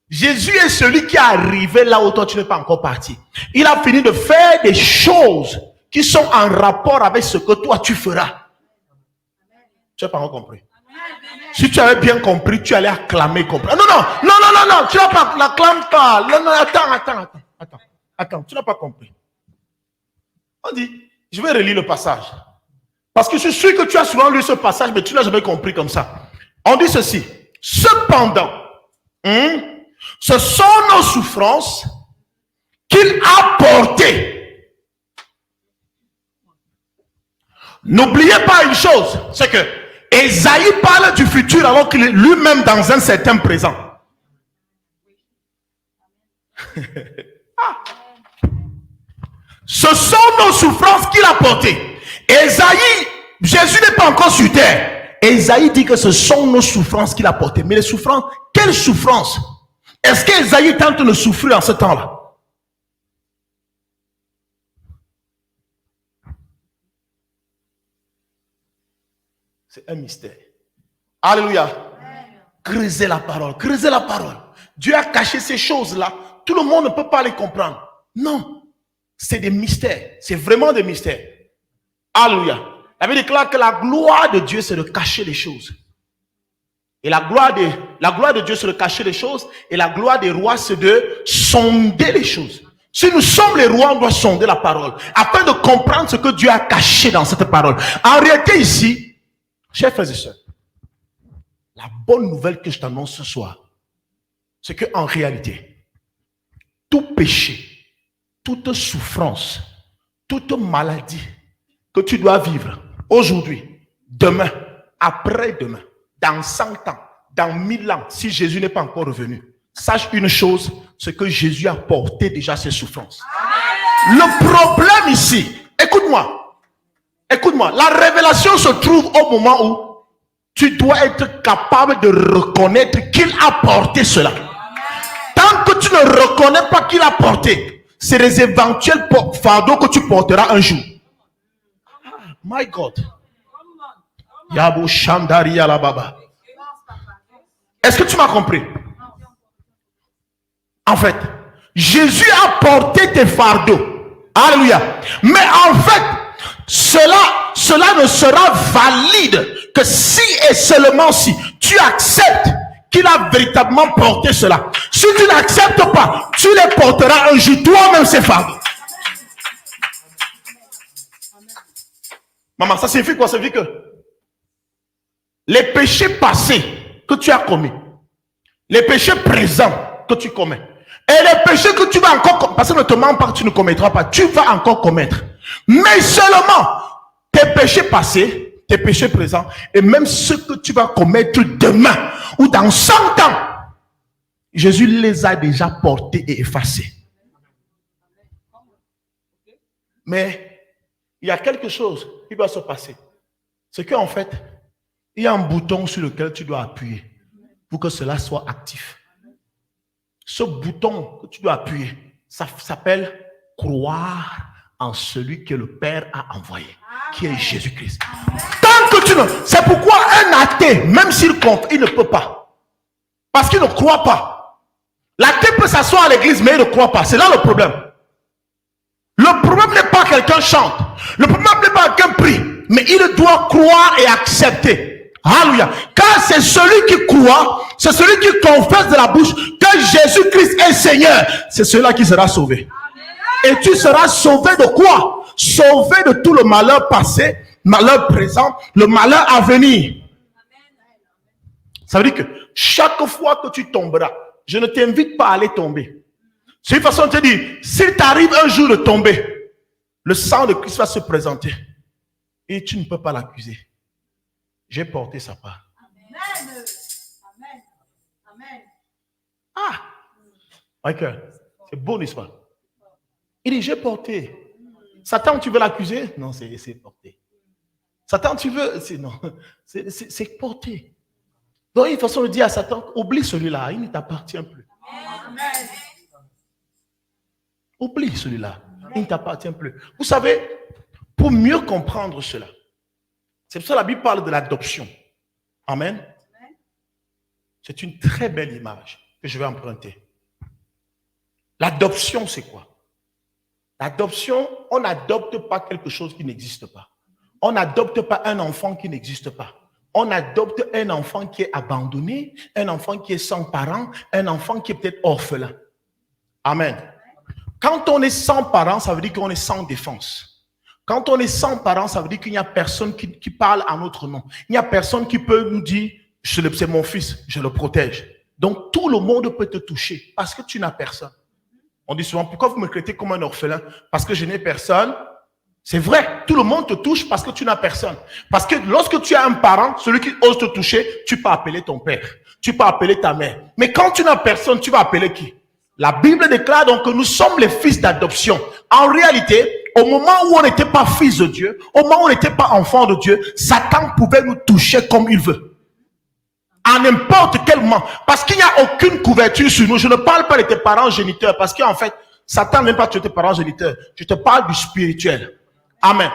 Jésus est celui qui est arrivé là où toi tu n'es pas encore parti. Il a fini de faire des choses qui sont en rapport avec ce que toi tu feras. Tu n'as pas encore compris. Si tu avais bien compris, tu allais acclamer, comprendre. Non, tu n'as pas, n'acclame pas. Non, attends, tu n'as pas compris. On dit, je vais relire le passage. Parce que je suis sûr que tu as souvent lu ce passage, mais tu n'as jamais compris comme ça. On dit ceci. Cependant, ce sont nos souffrances qu'il a portées. N'oubliez pas une chose, c'est que Ésaïe parle du futur alors qu'il est lui-même dans un certain présent. Ce sont nos souffrances qu'il a portées. Ésaïe, Jésus n'est pas encore sur terre. Ésaïe dit que ce sont nos souffrances qu'il a portées. Mais les souffrances, quelles souffrances? Est-ce qu'Ésaïe tente de souffrir en ce temps-là? C'est un mystère. Alléluia. Creusez la parole. Creusez la parole. Dieu a caché ces choses-là. Tout le monde ne peut pas les comprendre. Non. C'est des mystères. C'est vraiment des mystères. Alléluia. La Bible déclare que la gloire de Dieu, c'est de cacher les choses. Et la gloire de Dieu, c'est de cacher les choses. Et la gloire des rois, c'est de sonder les choses. Si nous sommes les rois, on doit sonder la parole. Afin de comprendre ce que Dieu a caché dans cette parole. En réalité ici, chers frères et sœurs, la bonne nouvelle que je t'annonce ce soir, c'est qu'en réalité, tout péché, toute souffrance, toute maladie que tu dois vivre aujourd'hui, demain, après-demain, dans 100 ans, dans 1000 ans, si Jésus n'est pas encore revenu, sache une chose, c'est que Jésus a porté déjà ses souffrances. Le problème ici, écoute-moi, la révélation se trouve au moment où tu dois être capable de reconnaître qu'il a porté cela. Tant que tu ne reconnais pas qu'il a porté, c'est les éventuels fardeaux que tu porteras un jour. My God. Yabo Shandari Alababa. Est-ce que tu m'as compris? En fait, Jésus a porté tes fardeaux. Alléluia. Mais en fait, cela ne sera valide que si et seulement si tu acceptes qu'il a véritablement porté cela. Si tu n'acceptes pas, tu les porteras un jour toi-même ces fardeaux. Maman, ça signifie quoi? Ça signifie que les péchés passés que tu as commis, les péchés présents que tu commets, et les péchés que tu vas encore commettre, parce que ne te mens pas que tu ne commettras pas, tu vas encore commettre. Mais seulement tes péchés passés, tes péchés présents, et même ceux que tu vas commettre demain ou dans 100 ans, Jésus les a déjà portés et effacés. Mais il y a quelque chose qui doit se passer. C'est qu'en fait, il y a un bouton sur lequel tu dois appuyer pour que cela soit actif. Ce bouton que tu dois appuyer, ça s'appelle croire en celui que le Père a envoyé, qui est Jésus-Christ. Tant que tu ne... C'est pourquoi un athée, même s'il compte, il ne peut pas. Parce qu'il ne croit pas. L'athée peut s'asseoir à l'église, mais il ne croit pas. C'est là le problème. Le problème n'est pas quelqu'un chante. Le problème n'est pas quelqu'un prie. Mais il doit croire et accepter. Alléluia. Car c'est celui qui croit, c'est celui qui confesse de la bouche que Jésus-Christ est Seigneur. C'est celui-là qui sera sauvé. Et tu seras sauvé de quoi? Sauvé de tout le malheur passé, malheur présent, le malheur à venir. Ça veut dire que chaque fois que tu tomberas, je ne t'invite pas à aller tomber. C'est une façon de te dire, s'il t'arrive un jour de tomber, le sang de Christ va se présenter. Et tu ne peux pas l'accuser. J'ai porté sa part. Amen. Amen. Ah! Michael, c'est beau, n'est-ce pas? Il dit, j'ai porté. Satan, tu veux l'accuser? Non, c'est porté. Satan, tu veux... Non, c'est porté. Donc, une façon de dire à Satan, oublie celui-là, il ne t'appartient plus. Amen. Oublie celui-là, il ne t'appartient plus. Vous savez, pour mieux comprendre cela, c'est pour ça que la Bible parle de l'adoption. Amen. C'est une très belle image que je vais emprunter. L'adoption, c'est quoi? L'adoption, on n'adopte pas quelque chose qui n'existe pas. On n'adopte pas un enfant qui n'existe pas. On adopte un enfant qui est abandonné, un enfant qui est sans parents, un enfant qui est peut-être orphelin. Amen. Quand on est sans parents, ça veut dire qu'on est sans défense. Quand on est sans parents, ça veut dire qu'il n'y a personne qui parle à notre nom. Il n'y a personne qui peut nous dire, c'est mon fils, je le protège. Donc tout le monde peut te toucher parce que tu n'as personne. On dit souvent, pourquoi vous me traitez comme un orphelin? Parce que je n'ai personne. C'est vrai, tout le monde te touche parce que tu n'as personne. Parce que lorsque tu as un parent, celui qui ose te toucher, tu peux appeler ton père, tu peux appeler ta mère. Mais quand tu n'as personne, tu vas appeler qui? La Bible déclare donc que nous sommes les fils d'adoption. En réalité, au moment où on n'était pas fils de Dieu, au moment où on n'était pas enfant de Dieu, Satan pouvait nous toucher comme il veut. À n'importe quel moment. Parce qu'il n'y a aucune couverture sur nous. Je ne parle pas de tes parents géniteurs. Parce qu'en fait, Satan n'aime pas tuer tes parents géniteurs. Je te parle du spirituel. Amen.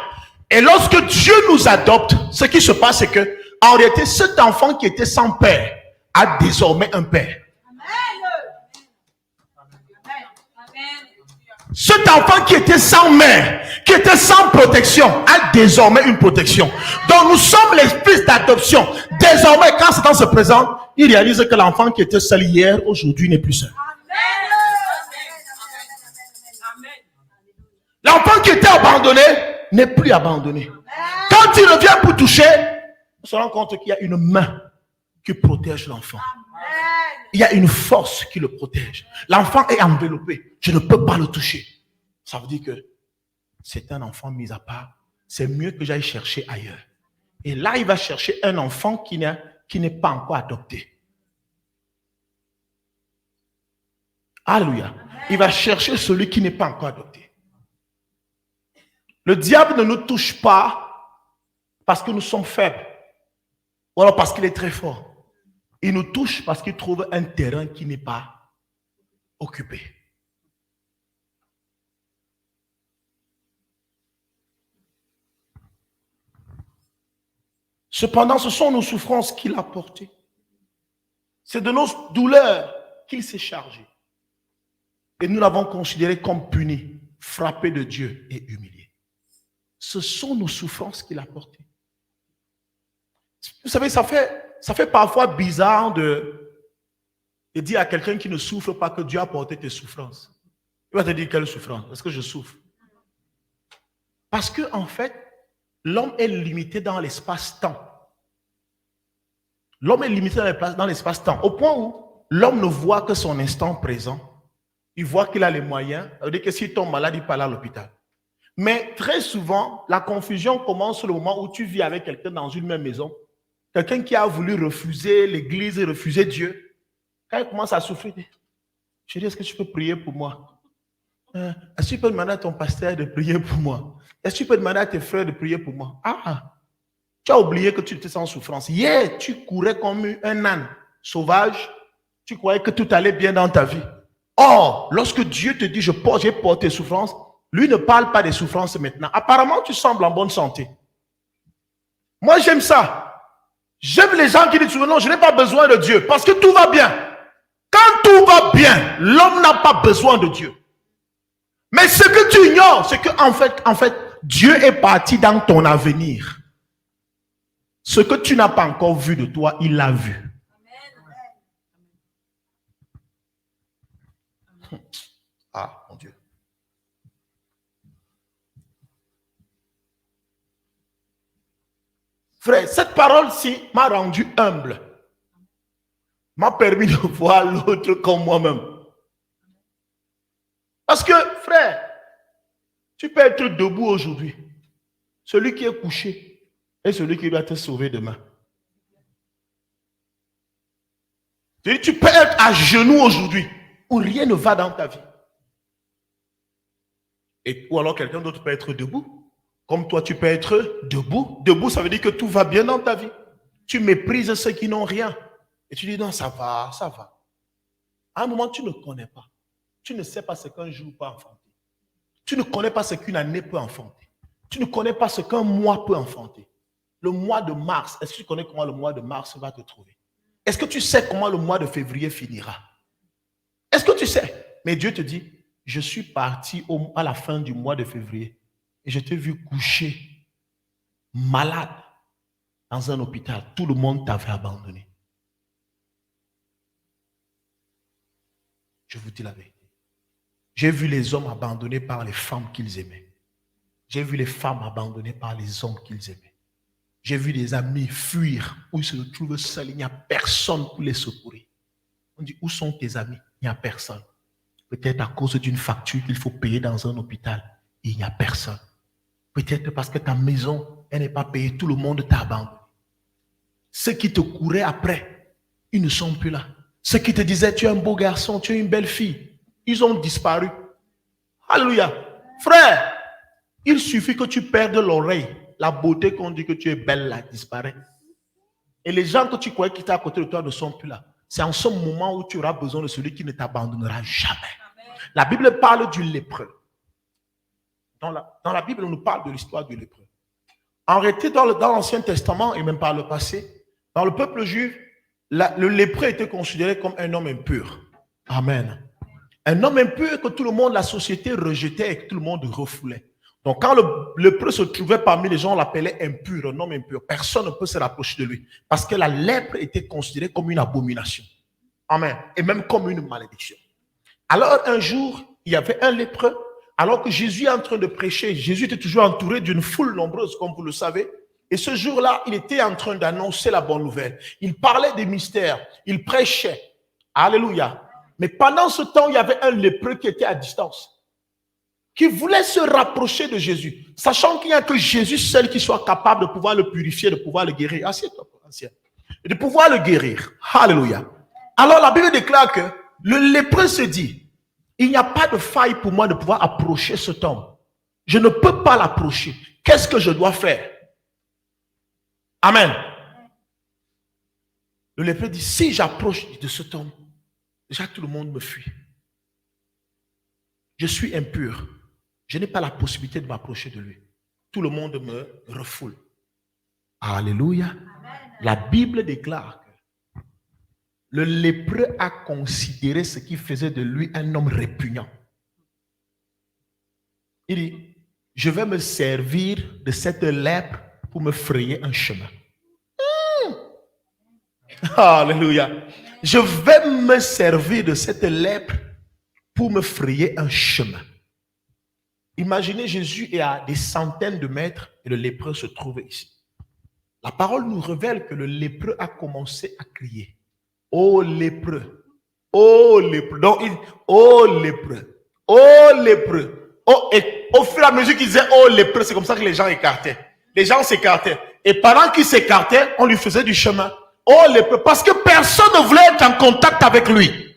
Et lorsque Dieu nous adopte, ce qui se passe, c'est que, en réalité, cet enfant qui était sans père a désormais un père. Cet enfant qui était sans mère, qui était sans protection, a désormais une protection. Donc nous sommes les fils d'adoption. Désormais, quand Satan se présente, il réalise que l'enfant qui était seul hier, aujourd'hui n'est plus seul. L'enfant qui était abandonné n'est plus abandonné. Quand il revient pour toucher, on se rend compte qu'il y a une main qui protège l'enfant. Il y a une force qui le protège. L'enfant est enveloppé. Je ne peux pas le toucher. Ça veut dire que c'est un enfant mis à part. C'est mieux que j'aille chercher ailleurs. Et là, il va chercher un enfant qui n'est pas encore adopté. Alléluia. Il va chercher celui qui n'est pas encore adopté. Le diable ne nous touche pas parce que nous sommes faibles. Ou alors parce qu'il est très fort. Il nous touche parce qu'il trouve un terrain qui n'est pas occupé. Cependant, ce sont nos souffrances qu'il a portées. C'est de nos douleurs qu'il s'est chargé. Et nous l'avons considéré comme puni, frappé de Dieu et humilié. Ce sont nos souffrances qu'il a portées. Vous savez, ça fait parfois bizarre de dire à quelqu'un qui ne souffre pas que Dieu a porté tes souffrances. Il va te dire quelle souffrance? Est-ce que je souffre? Parce que en fait, l'homme est limité dans l'espace-temps. L'homme est limité dans l'espace-temps. Au point où l'homme ne voit que son instant présent. Il voit qu'il a les moyens. Ça veut dire que s'il tombe malade, il peut aller à l'hôpital. Mais très souvent, la confusion commence le moment où tu vis avec quelqu'un dans une même maison. Quelqu'un qui a voulu refuser l'église et refuser Dieu. Quand il commence à souffrir, il dit, chérie, est-ce que tu peux prier pour moi? Est-ce que tu peux demander à ton pasteur de prier pour moi? Est-ce que tu peux demander à tes frères de prier pour moi? Ah, tu as oublié que tu étais sans souffrance. Hier, tu courais comme un âne. sauvage, tu croyais que tout allait bien dans ta vie. Or, lorsque Dieu te dit, j'ai porté tes souffrances, lui ne parle pas des souffrances maintenant. Apparemment, tu sembles en bonne santé. Moi, j'aime ça. J'aime les gens qui disent, non, je n'ai pas besoin de Dieu parce que tout va bien. Quand tout va bien, l'homme n'a pas besoin de Dieu. Mais ce que tu ignores, c'est que en fait, Dieu est parti dans ton avenir. Ce que tu n'as pas encore vu de toi, il l'a vu. Ah, mon Dieu. Frère, cette parole-ci m'a rendu humble. M'a permis de voir l'autre comme moi-même. Parce que, frère, tu peux être debout aujourd'hui. Celui qui est couché est celui qui doit te sauver demain. Tu peux être à genoux aujourd'hui où rien ne va dans ta vie. Ou alors quelqu'un d'autre peut être debout. Comme toi, tu peux être debout. Debout, ça veut dire que tout va bien dans ta vie. Tu méprises ceux qui n'ont rien. Et tu dis, non, ça va, ça va. À un moment, tu ne connais pas. Tu ne sais pas ce qu'un jour peut enfanter. Tu ne connais pas ce qu'une année peut enfanter. Tu ne connais pas ce qu'un mois peut enfanter. Le mois de mars, est-ce que tu connais comment le mois de mars va te trouver? Est-ce que tu sais comment le mois de février finira? Est-ce que tu sais? Mais Dieu te dit, je suis parti à la fin du mois de février et je t'ai vu couché, malade, dans un hôpital. Tout le monde t'avait abandonné. Je vous dis la vérité. J'ai vu les hommes abandonnés par les femmes qu'ils aimaient. J'ai vu les femmes abandonnées par les hommes qu'ils aimaient. J'ai vu des amis fuir où ils se retrouvent seuls. Il n'y a personne pour les secourir. On dit, où sont tes amis? Il n'y a personne. Peut-être à cause d'une facture qu'il faut payer dans un hôpital. Il n'y a personne. Peut-être parce que ta maison, elle n'est pas payée. Tout le monde t'a abandonné. Ceux qui te couraient après, ils ne sont plus là. Ceux qui te disaient, tu es un beau garçon, tu es une belle fille, ils ont disparu. Alléluia. Frère, il suffit que tu perdes l'oreille. La beauté qu'on dit que tu es belle là disparaît. Et les gens que tu croyais qui étaient à côté de toi ne sont plus là. C'est en ce moment où tu auras besoin de celui qui ne t'abandonnera jamais. Amen. La Bible parle du lépreux. Dans la Bible, on nous parle de l'histoire du lépreux. En réalité, dans l'Ancien Testament et même par le passé, dans le peuple juif, le lépreux était considéré comme un homme impur. Amen. Un homme impur que tout le monde, la société rejetait et que tout le monde refoulait. Donc, quand le lépreux se trouvait parmi les gens, on l'appelait impur, un homme impur. Personne ne peut se rapprocher de lui. Parce que la lèpre était considérée comme une abomination. Amen. Et même comme une malédiction. Alors, un jour, il y avait un lépreux. Alors que Jésus est en train de prêcher, Jésus était toujours entouré d'une foule nombreuse, comme vous le savez. Et ce jour-là, il était en train d'annoncer la bonne nouvelle. Il parlait des mystères. Il prêchait. Alléluia. Mais pendant ce temps, il y avait un lépreux qui était à distance, qui voulait se rapprocher de Jésus, sachant qu'il n'y a que Jésus seul qui soit capable de pouvoir le purifier, de pouvoir le guérir. Assieds-toi, assieds. Et de pouvoir le guérir. Alléluia. Alors la Bible déclare que le lépreux se dit, il n'y a pas de faille pour moi de pouvoir approcher cet homme. Je ne peux pas l'approcher. Qu'est-ce que je dois faire? Amen. Le lépreux dit, si j'approche de cet homme, déjà tout le monde me fuit. Je suis impur. Je n'ai pas la possibilité de m'approcher de lui. Tout le monde me refoule. Alléluia. Amen. La Bible déclare que le lépreux a considéré ce qui faisait de lui un homme répugnant. Il dit, je vais me servir de cette lèpre pour me frayer un chemin. Alléluia. Je vais me servir de cette lèpre pour me frayer un chemin. Imaginez, Jésus est à des centaines de mètres et le lépreux se trouve ici. La parole nous révèle que le lépreux a commencé à crier. Oh lépreux, oh lépreux. Donc, oh lépreux, oh lépreux. Oh, et au fur et à mesure qu'il disait oh lépreux, c'est comme ça que les gens écartaient. Les gens s'écartaient. Et pendant qu'ils s'écartaient, on lui faisait du chemin. Oh lépreux, parce que personne ne voulait être en contact avec lui.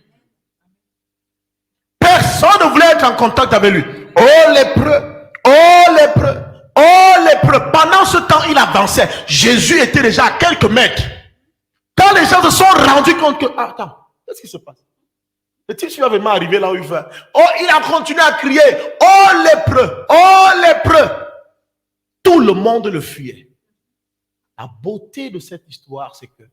Personne ne voulait être en contact avec lui. Oh lépreux, oh lépreux, oh lépreux. Pendant ce temps, il avançait. Jésus était déjà à quelques mètres. Quand Quand les gens se sont rendus compte que, ah, attends, qu'est-ce qui se passe? Le type va vraiment arriver là où il va. Oh, il a continué à crier, oh lépreux, oh lépreux. Tout le monde le fuyait. La beauté de cette histoire, c'est que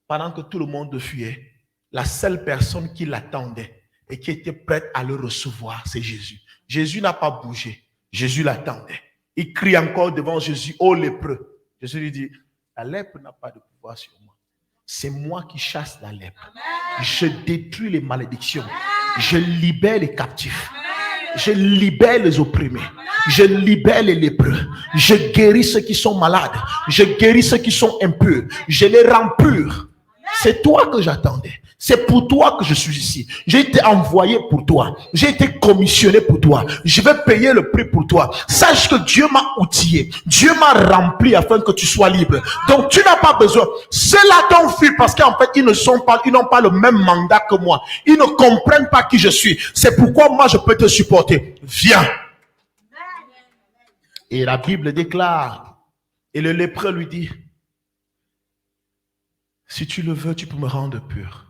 pendant que tout le monde le fuyait, la seule personne qui l'attendait et qui était prête à le recevoir, c'est Jésus. Jésus n'a pas bougé. Jésus l'attendait. Il crie encore devant Jésus, oh lépreux. Jésus lui dit, la lèpre n'a pas de pouvoir sur moi. C'est moi qui chasse la lèpre. Je détruis les malédictions. Je libère les captifs. Je libère les opprimés. Je libère les lépreux. Je guéris ceux qui sont malades. Je guéris ceux qui sont impurs. Je les rends purs. C'est toi que j'attendais. C'est pour toi que je suis ici. J'ai été envoyé pour toi. J'ai été commissionné pour toi. Je vais payer le prix pour toi. Sache que Dieu m'a outillé. Dieu m'a rempli afin que tu sois libre. Donc tu n'as pas besoin. Ceux-là t'ont fui parce qu'en fait ils n'ont pas le même mandat que moi. Ils ne comprennent pas qui je suis. C'est pourquoi moi je peux te supporter. Viens. Et la Bible déclare. Et le lépreux lui dit, si tu le veux, tu peux me rendre pur.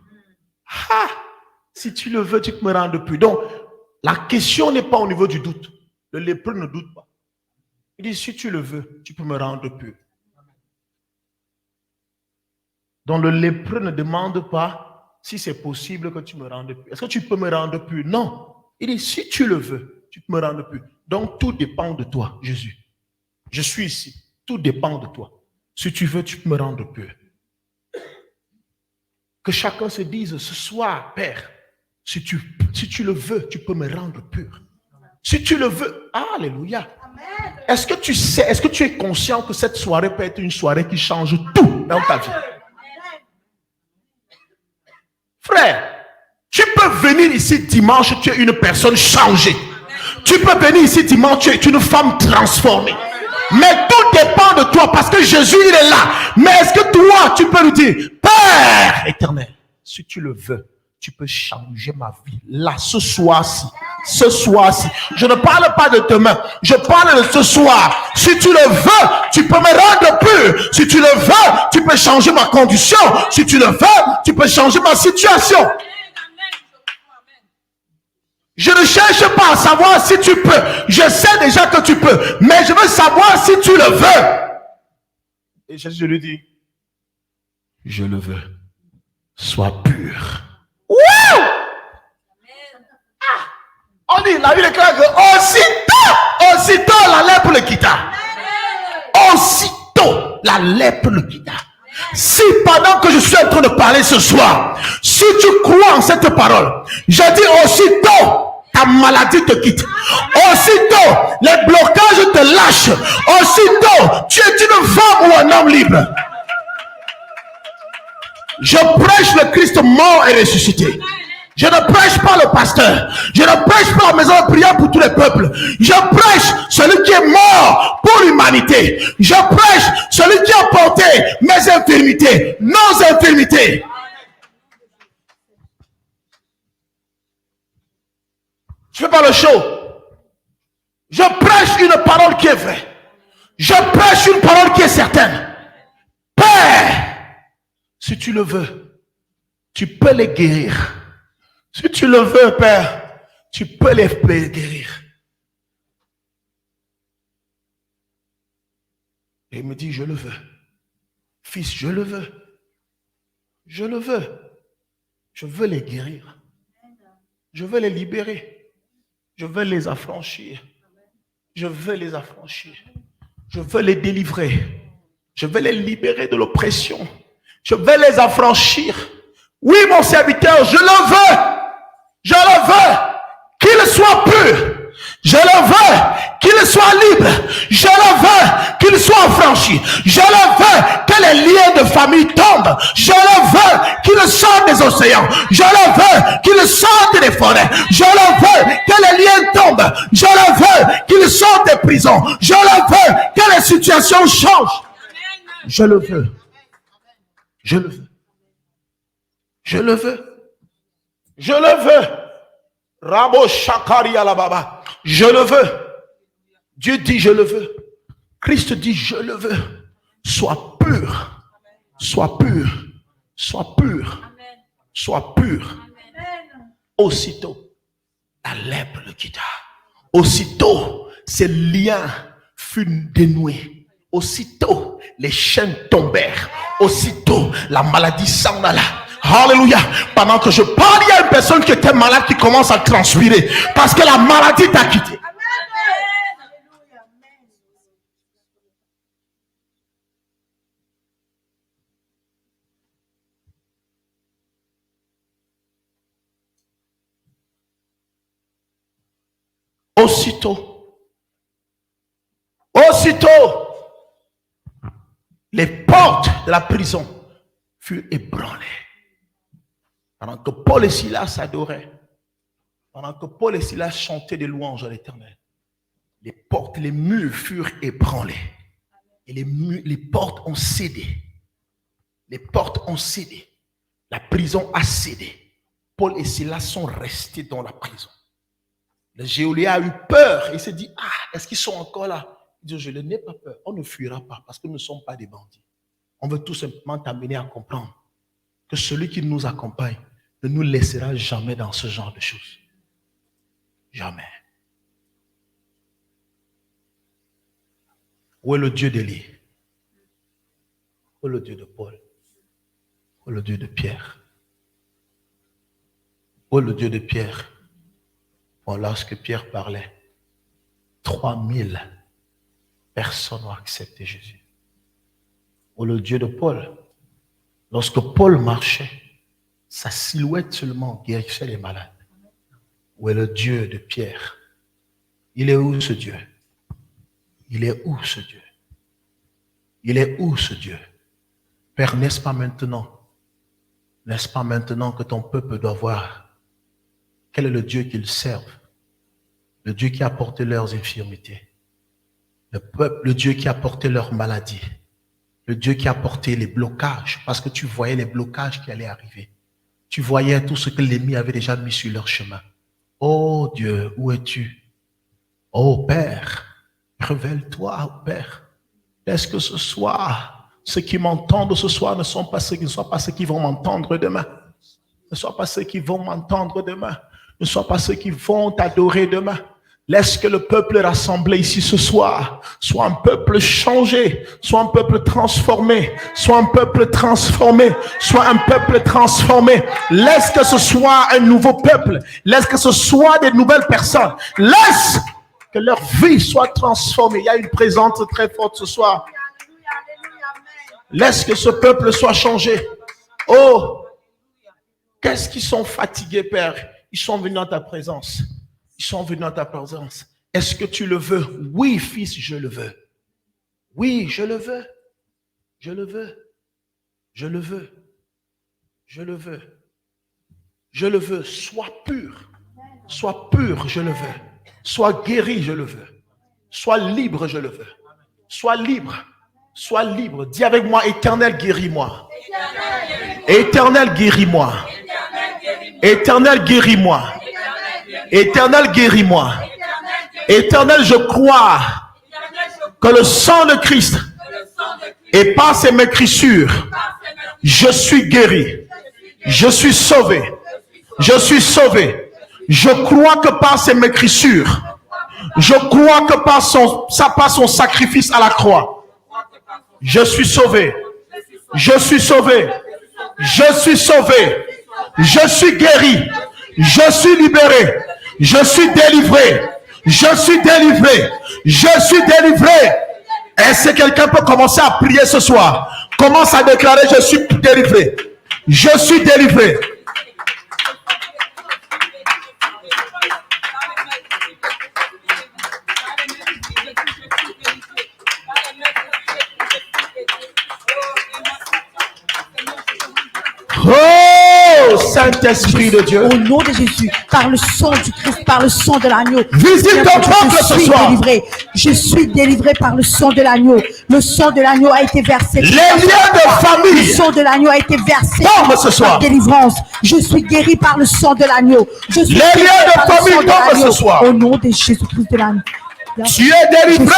Ah, si tu le veux, tu peux me rendre pur. Donc, la question n'est pas au niveau du doute. Le lépreux ne doute pas. Il dit, si tu le veux, tu peux me rendre pur. Donc, le lépreux ne demande pas si c'est possible que tu me rendes pur. Est-ce que tu peux me rendre pur? Non. Il dit, si tu le veux, tu peux me rendre pur. Donc, tout dépend de toi, Jésus. Je suis ici. Tout dépend de toi. Si tu veux, tu peux me rendre pur. Que chacun se dise ce soir, Père, si tu le veux, tu peux me rendre pur. Si tu le veux, alléluia. Est-ce que tu sais, est-ce que tu es conscient que cette soirée peut être une soirée qui change tout dans ta vie? Frère, tu peux venir ici dimanche, tu es une personne changée. Tu peux venir ici dimanche, tu es une femme transformée. Mais tout dépend de toi parce que Jésus, il est là. Mais est-ce que toi, tu peux lui dire, Père éternel, si tu le veux, tu peux changer ma vie. Là, ce soir-ci. Ce soir-ci. Je ne parle pas de demain. Je parle de ce soir. Si tu le veux, tu peux me rendre pur. Si tu le veux, tu peux changer ma condition. Si tu le veux, tu peux changer ma situation. Je ne cherche pas à savoir si tu peux. Je sais déjà que tu peux. Mais je veux savoir si tu le veux. Et Jésus lui dit, je le veux. Sois pur. Wow! On dit, la Bible déclare que aussitôt la lèpre le quitta. Aussitôt la lèpre le quitta. Si pendant que je suis en train de parler ce soir, si tu crois en cette parole, je dis aussitôt ta maladie te quitte. Aussitôt les blocages te lâchent. Aussitôt tu es une femme ou un homme libre. Je prêche le Christ mort et ressuscité. Je ne prêche pas le pasteur. Je ne prêche pas la maison de prière pour tous les peuples. Je prêche celui qui est mort pour l'humanité. Je prêche celui qui a porté mes infirmités, nos infirmités. Je fais pas le show. Je prêche une parole qui est vraie. Je prêche une parole qui est certaine. Père, si tu le veux, tu peux les guérir. Si tu le veux, Père, tu peux les guérir. Et il me dit, je le veux. Fils, je le veux. Je le veux. Je veux les guérir. Je veux les libérer. Je veux les affranchir. Je veux les affranchir. Je veux les délivrer. Je veux les libérer de l'oppression. Je veux les affranchir. Oui, mon serviteur, je le veux. Je le veux qu'il soit pur. Je le veux qu'il soit libre. Je le veux qu'il soit affranchi. Je le veux que les liens de famille tombent. Je le veux qu'il sorte des océans. Je le veux qu'il sorte des forêts. Je le veux que les liens tombent. Je le veux qu'il sorte des prisons. Je le veux que les situations changent. Je le veux. Je le veux. Je le veux. Je le veux. Rabo Shakari Alababa. Je le veux. Dieu dit je le veux. Christ dit je le veux. Sois pur. Sois pur. sois pur. Sois pur. Aussitôt, la lèpre le quitta. Aussitôt, ses liens furent dénoués. Aussitôt, les chaînes tombèrent. Aussitôt, la maladie s'en alla. Alléluia. Pendant que je parle, il y a une personne qui était malade qui commence à transpirer parce que la maladie t'a quitté. Aussitôt, les portes de la prison furent ébranlées. Pendant que Paul et Silas adoraient, pendant que Paul et Silas chantaient des louanges à l'Éternel, les portes, les murs furent ébranlés. Et les portes ont cédé. Les portes ont cédé. La prison a cédé. Paul et Silas sont restés dans la prison. Le geôlier a eu peur. Il s'est dit, est-ce qu'ils sont encore là? Il dit, je n'ai pas peur. On ne fuira pas parce que nous ne sommes pas des bandits. On veut tout simplement t'amener à comprendre que celui qui nous accompagne ne nous laissera jamais dans ce genre de choses. Jamais. Où est le Dieu d'Élie? Où est le Dieu de Paul? Où est le Dieu de Pierre? Où est le Dieu de Pierre? Bon, lorsque Pierre parlait, 3000 personnes ont accepté Jésus. Où est le Dieu de Paul? Lorsque Paul marchait, sa silhouette seulement guérissait les malades. Où est le Dieu de Pierre? Il est où ce Dieu? Il est où ce Dieu? Il est où ce Dieu? Père, n'est-ce pas maintenant que ton peuple doit voir quel est le Dieu qu'ils servent? Le Dieu qui a porté leurs infirmités. Le Dieu qui a porté leurs maladies. Le Dieu qui a porté les blocages, parce que tu voyais les blocages qui allaient arriver. Tu voyais tout ce que l'ennemi avait déjà mis sur leur chemin. Oh Dieu, où es-tu? Oh Père, révèle-toi, Père. Est-ce que ce soir, ceux qui m'entendent ce soir ne soient pas ceux qui vont m'entendre demain. Ne soient pas ceux qui vont m'entendre demain. Ne soient pas ceux qui vont t'adorer demain. Laisse que le peuple rassemblé ici ce soir soit un peuple changé, soit un peuple transformé, soit un peuple transformé, soit un peuple transformé. Laisse que ce soit un nouveau peuple. Laisse que ce soit des nouvelles personnes. Laisse que leur vie soit transformée. Il y a une présence très forte ce soir. Laisse que ce peuple soit changé. Oh, qu'est-ce qu'ils sont fatigués, Père? Ils sont venus dans ta présence. Ils sont venus dans ta présence. Est-ce que tu le veux? Oui, fils, je le veux. Oui, je le veux. Je le veux. Je le veux. Je le veux. Je le veux. Sois pur. Sois pur, je le veux. Sois guéri, je le veux. Sois libre, je le veux. Sois libre. Sois libre. Dis avec moi, Éternel, guéris-moi. Éternel, guéris-moi. Éternel, guéris-moi. Éternel, guéris-moi. Éternel, je crois que le sang de Christ et par ses mécrissures, je suis guéri. Je suis sauvé. Je suis sauvé. Je crois que par ses mécrissures, je crois que par son sacrifice à la croix, je suis sauvé. Je suis sauvé. Je suis sauvé. Je suis guéri. Je suis libéré. Je suis délivré. Je suis délivré. Je suis délivré. Est-ce que quelqu'un peut commencer à prier ce soir? Commence à déclarer, je suis délivré. Je suis délivré. Oh, Saint-Esprit de Dieu. Au nom de Jésus, par le sang du Christ, par le sang de l'agneau. Visite ton peuple ce soir. Je suis délivré par le sang de l'agneau. Le sang de l'agneau a été versé. Les liens de famille. Le sang de l'agneau a été versé. Tombe ce soir. Délivrance. Je suis guéri par le sang de l'agneau. Je suis les liens de famille tombent ce soir. Au nom de Jésus-Christ de l'agneau. Tu es délivré.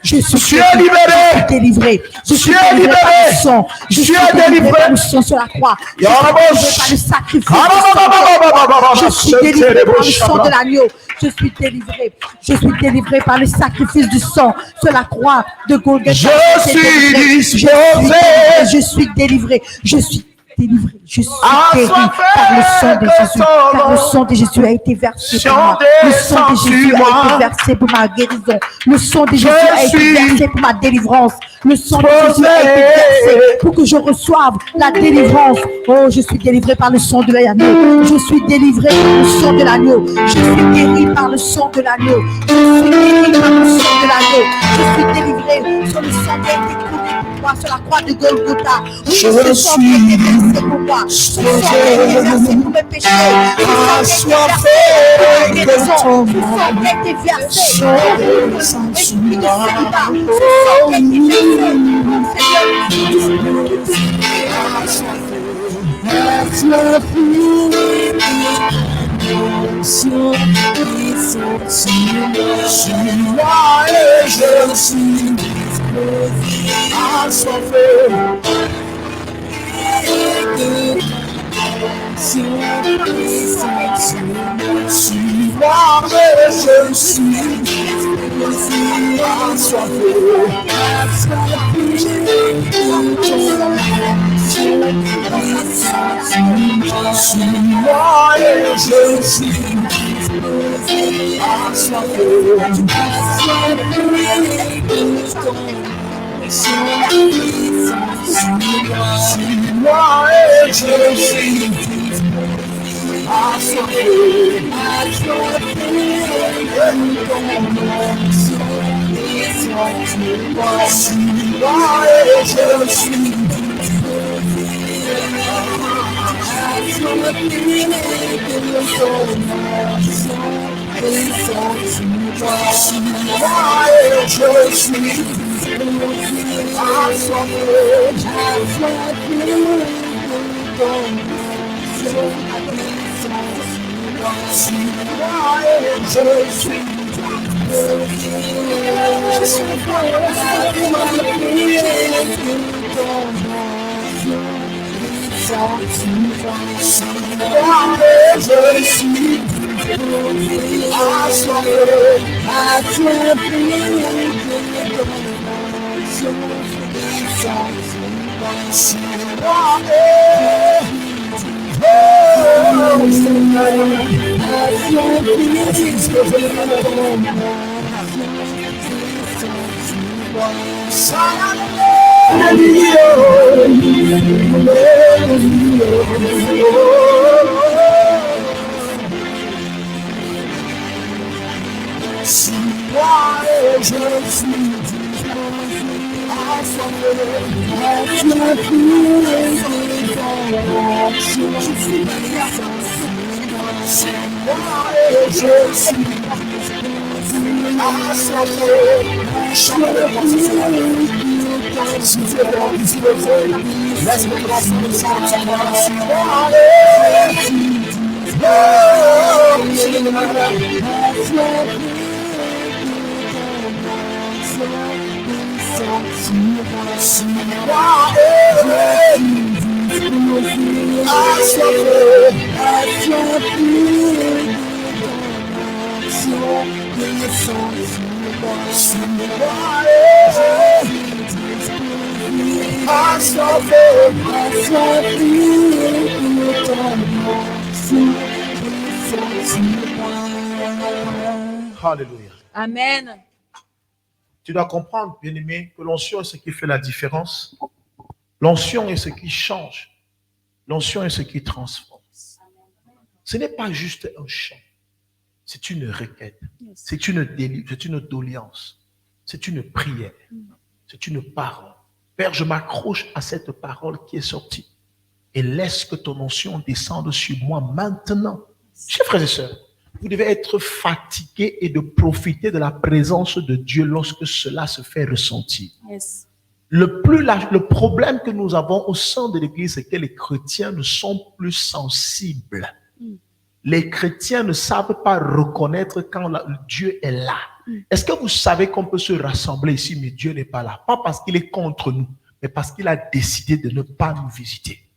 Je suis Tu es libéré. délivré. Je suis Tu es délivré par libéré. le sang. Je Tu suis es délivré délivré. par le sang sur la croix. Je suis Yarabos. délivré par le sacrifice. Je suis délivré par le sang de l'agneau. Je suis délivré. Je suis délivré par le sacrifice du sang sur la croix de Golgotha. Je suis disposé. Je suis délivré. Je suis délivré. Je suis guéri Assoiffé par le sang de de Jésus. ton Car le nom. sang de Jésus a été versé pour moi. Chantez Le sang de Jésus a sans été versé pour ma guérison. Le sang de Jésus a été suis versé pour ma délivrance. Le sang de Jésus a été versé pour que je reçoive la délivrance. Oh, je suis délivré par le sang de l'agneau. Je suis délivré par le sang de l'agneau. Je suis guéri par le sang de l'agneau. Je suis guéri par le sang de l'agneau. Je suis délivré sur le sang qui a été coulé pour moi sur la croix de Golgotha. Oui, ce sang qui a été versé pour moi. Ce sang qui a été versé pour mes péchés. Ce sang qui a été versé pour ma guérison. Ce sang qui a été versé pour l'esprit de célibat. Ce sang qui a été versé. Alléluia. Amen. Tu dois comprendre, bien-aimé, que l'onction est ce qui fait la différence. L'onction est ce qui change. L'onction est ce qui transforme. Ce n'est pas juste un chant. C'est une requête. C'est une doléance. C'est une prière. C'est une parole. Père, je m'accroche à cette parole qui est sortie. Et laisse que ton onction descende sur moi maintenant. Chers frères et sœurs, vous devez être fatigués et de profiter de la présence de Dieu lorsque cela se fait ressentir. Yes. Le problème que nous avons au sein de l'Église, c'est que les chrétiens ne sont plus sensibles. Les chrétiens ne savent pas reconnaître quand Dieu est là. Est-ce que vous savez qu'on peut se rassembler ici, mais Dieu n'est pas là? Pas parce qu'il est contre nous, mais parce qu'il a décidé de ne pas nous visiter.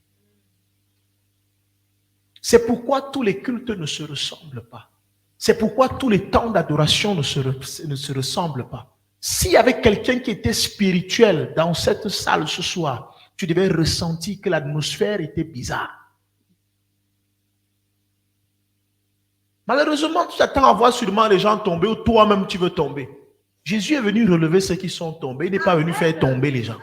C'est pourquoi tous les cultes ne se ressemblent pas. C'est pourquoi tous les temps d'adoration ne se ressemblent pas. S'il y avait quelqu'un qui était spirituel dans cette salle ce soir, tu devais ressentir que l'atmosphère était bizarre. Malheureusement, tu t'attends à voir sûrement les gens tomber ou toi-même tu veux tomber. Jésus est venu relever ceux qui sont tombés. Il n'est pas venu faire tomber les gens.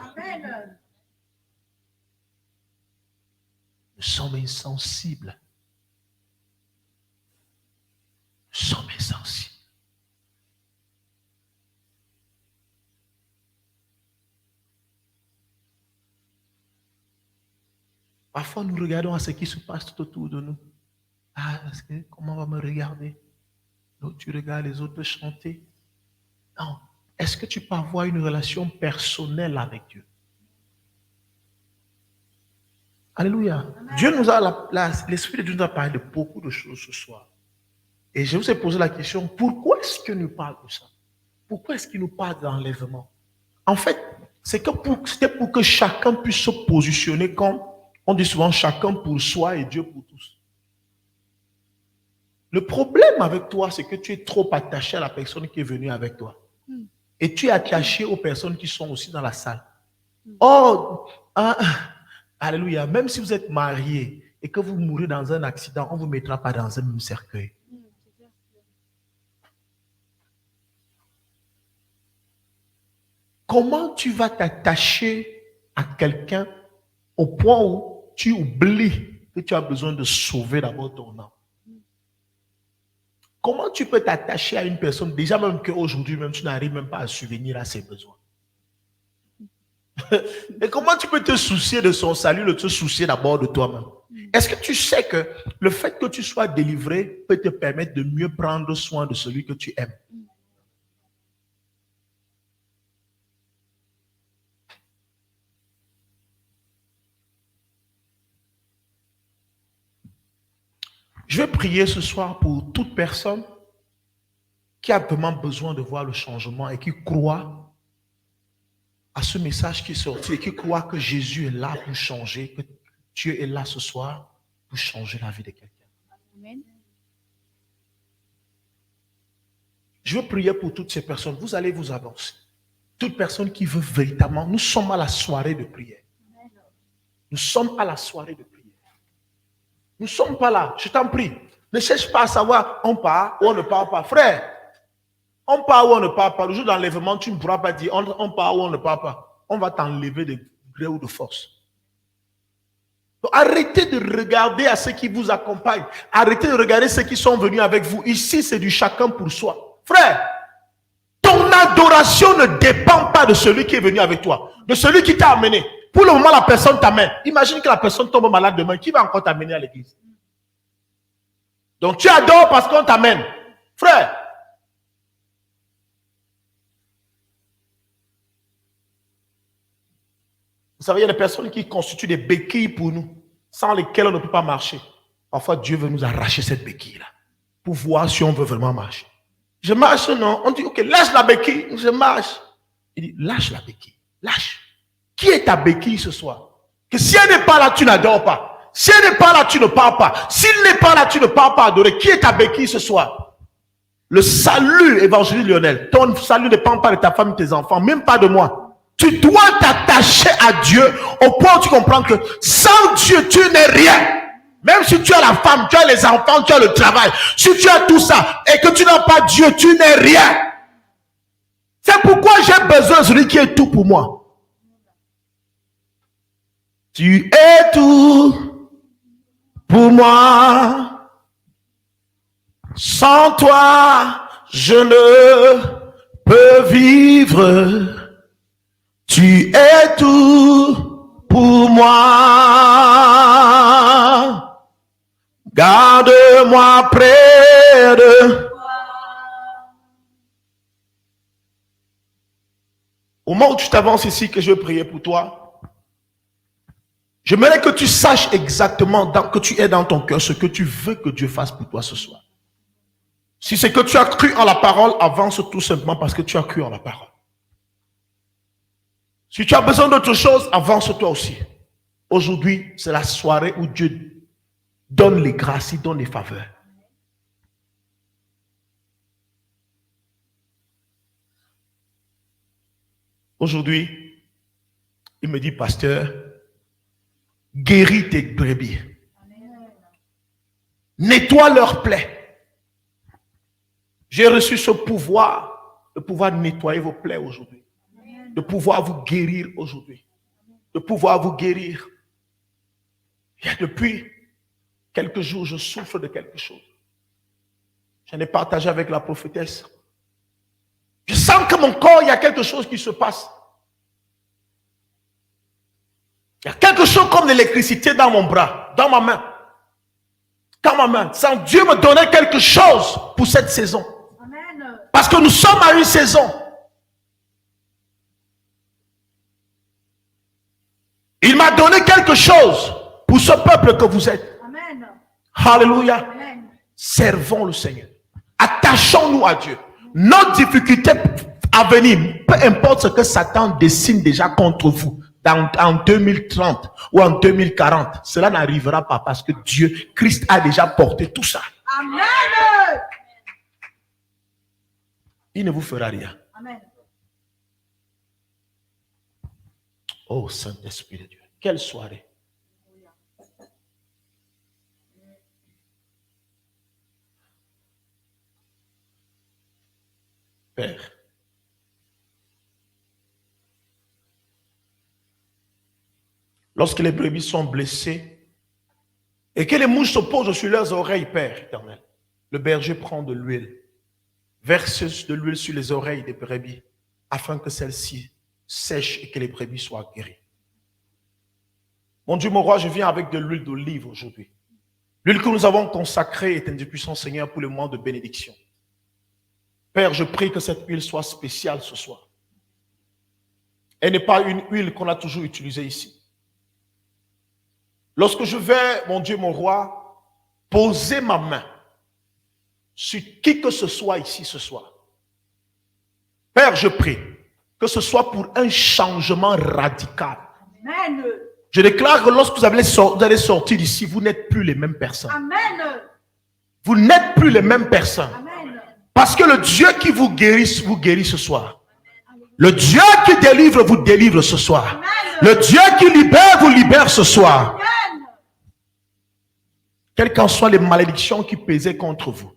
Nous sommes insensibles. Nous sommes insensibles. Parfois, nous regardons à ce qui se passe tout autour de nous. Ah, parce que comment on va me regarder? Donc, tu regardes les autres chanter. Non. Est-ce que tu peux avoir une relation personnelle avec Dieu? Alléluia. Amen. Dieu nous a, l'Esprit de Dieu nous a parlé de beaucoup de choses ce soir. Et je vous ai posé la question, pourquoi est-ce qu'il nous parle de ça? Pourquoi est-ce qu'il nous parle d'enlèvement? En fait, c'était pour que chacun puisse se positionner comme, on dit souvent, chacun pour soi et Dieu pour tous. Le problème avec toi, c'est que tu es trop attaché à la personne qui est venue avec toi. Et tu es attaché aux personnes qui sont aussi dans la salle. Oh, alléluia, même si vous êtes marié et que vous mourrez dans un accident, on ne vous mettra pas dans un même cercueil. Comment tu vas t'attacher à quelqu'un au point où tu oublies que tu as besoin de sauver d'abord ton âme? Comment tu peux t'attacher à une personne, déjà même qu'aujourd'hui, même tu n'arrives même pas à subvenir à ses besoins? Et comment tu peux te soucier de son salut, te soucier d'abord de toi-même? Est-ce que tu sais que le fait que tu sois délivré peut te permettre de mieux prendre soin de celui que tu aimes? Je vais prier ce soir pour toute personne qui a vraiment besoin de voir le changement et qui croit à ce message qui est sorti et qui croit que Jésus est là pour changer, que Dieu est là ce soir pour changer la vie de quelqu'un. Amen. Je veux prier pour toutes ces personnes. Vous allez vous avancer. Toute personne qui veut véritablement, nous sommes à la soirée de prière. Nous sommes à la soirée de prière. Nous ne sommes pas là, je t'en prie. Ne cherche pas à savoir, on part ou on ne part pas. Frère, on part ou on ne part pas. Le jour d'enlèvement, tu ne pourras pas dire, on part ou on ne part pas. On va t'enlever de gré ou de force. Donc, arrêtez de regarder à ceux qui vous accompagnent. Arrêtez de regarder ceux qui sont venus avec vous. Ici, c'est du chacun pour soi. Frère, ton adoration ne dépend pas de celui qui est venu avec toi, de celui qui t'a amené. Pour le moment, la personne t'amène. Imagine que la personne tombe malade demain. Qui va encore t'amener à l'église? Donc, tu adores parce qu'on t'amène. Frère, vous savez, il y a des personnes qui constituent des béquilles pour nous, sans lesquelles on ne peut pas marcher. Parfois, Dieu veut nous arracher cette béquille-là, pour voir si on veut vraiment marcher. Je marche, non? On dit, ok, lâche la béquille. Je marche. Il dit, lâche la béquille. Lâche. Qui est ta béquille ce soir? Que si elle n'est pas là, tu n'adores pas. Si elle n'est pas là, tu ne parles pas. S'il n'est pas là, tu ne parles pas adorer. Qui est ta béquille ce soir? Le salut, évangéliste Lionel, ton salut ne dépend pas de ta femme et tes enfants, même pas de moi. Tu dois t'attacher à Dieu au point où tu comprends que sans Dieu, tu n'es rien. Même si tu as la femme, tu as les enfants, tu as le travail, si tu as tout ça et que tu n'as pas Dieu, tu n'es rien. C'est pourquoi j'ai besoin de celui qui est tout pour moi. Tu es tout pour moi. Sans toi, je ne peux vivre. Tu es tout pour moi. Garde-moi près de toi. Au moment où tu t'avances ici, que je vais prier pour toi, j'aimerais que tu saches exactement que tu es dans ton cœur ce que tu veux que Dieu fasse pour toi ce soir. Si c'est que tu as cru en la parole, avance tout simplement parce que tu as cru en la parole. Si tu as besoin d'autre chose, avance toi aussi. Aujourd'hui, c'est la soirée où Dieu donne les grâces, il donne les faveurs. Aujourd'hui, il me dit, pasteur, guéris tes brebis. Nettoie leurs plaies. J'ai reçu ce pouvoir, de pouvoir nettoyer vos plaies aujourd'hui. De pouvoir vous guérir aujourd'hui. De pouvoir vous guérir. Il y a depuis quelques jours, je souffre de quelque chose. J'en ai partagé avec la prophétesse. Je sens que mon corps, il y a quelque chose qui se passe. Il y a quelque chose comme de l'électricité dans mon bras, dans ma main. Dans ma main. Sans Dieu me donner quelque chose pour cette saison. Amen. Parce que nous sommes à une saison. Il m'a donné quelque chose pour ce peuple que vous êtes. Amen. Alléluia. Amen. Servons le Seigneur. Attachons-nous à Dieu. Nos difficultés à venir, peu importe ce que Satan dessine déjà contre vous, en 2030 ou en 2040, cela n'arrivera pas parce que Dieu, Christ a déjà porté tout ça. Amen. Il ne vous fera rien. Amen. Oh Saint-Esprit de Dieu, quelle soirée. Père, lorsque les brebis sont blessées et que les mouches se posent sur leurs oreilles, Père éternel, le berger prend de l'huile, verse de l'huile sur les oreilles des brebis afin que celles-ci sèchent et que les brebis soient guéries. Mon Dieu, mon roi, je viens avec de l'huile d'olive aujourd'hui. L'huile que nous avons consacrée est un Dieu puissant, Seigneur, pour le mois de bénédiction. Père, je prie que cette huile soit spéciale ce soir. Elle n'est pas une huile qu'on a toujours utilisée ici. Lorsque je vais, mon Dieu, mon roi, poser ma main sur qui que ce soit ici ce soir, Père, je prie que ce soit pour un changement radical. Amen. Je déclare que lorsque vous allez sortir d'ici, vous n'êtes plus les mêmes personnes. Amen. Vous n'êtes plus les mêmes personnes. Amen. Parce que le Dieu qui vous guérit ce soir. Le Dieu qui délivre vous délivre ce soir. Amen. Le Dieu qui libère vous libère ce soir. Amen. Quelles qu'en soient les malédictions qui pesaient contre vous,